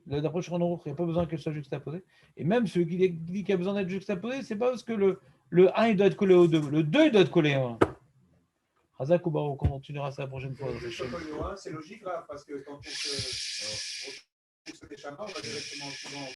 D'après le Shulchan Aruch, il n'y a pas besoin qu'elle soit juxtaposée. Et même celui qui dit qu'il y a besoin d'être juxtaposé, c'est pas parce que le 1 il doit être collé au 2, le 2 il doit être collé au 1. Hazak ou Baruch, on continuera ça la prochaine fois. C'est logique là, parce que quand on se des chamas, on va directement souvent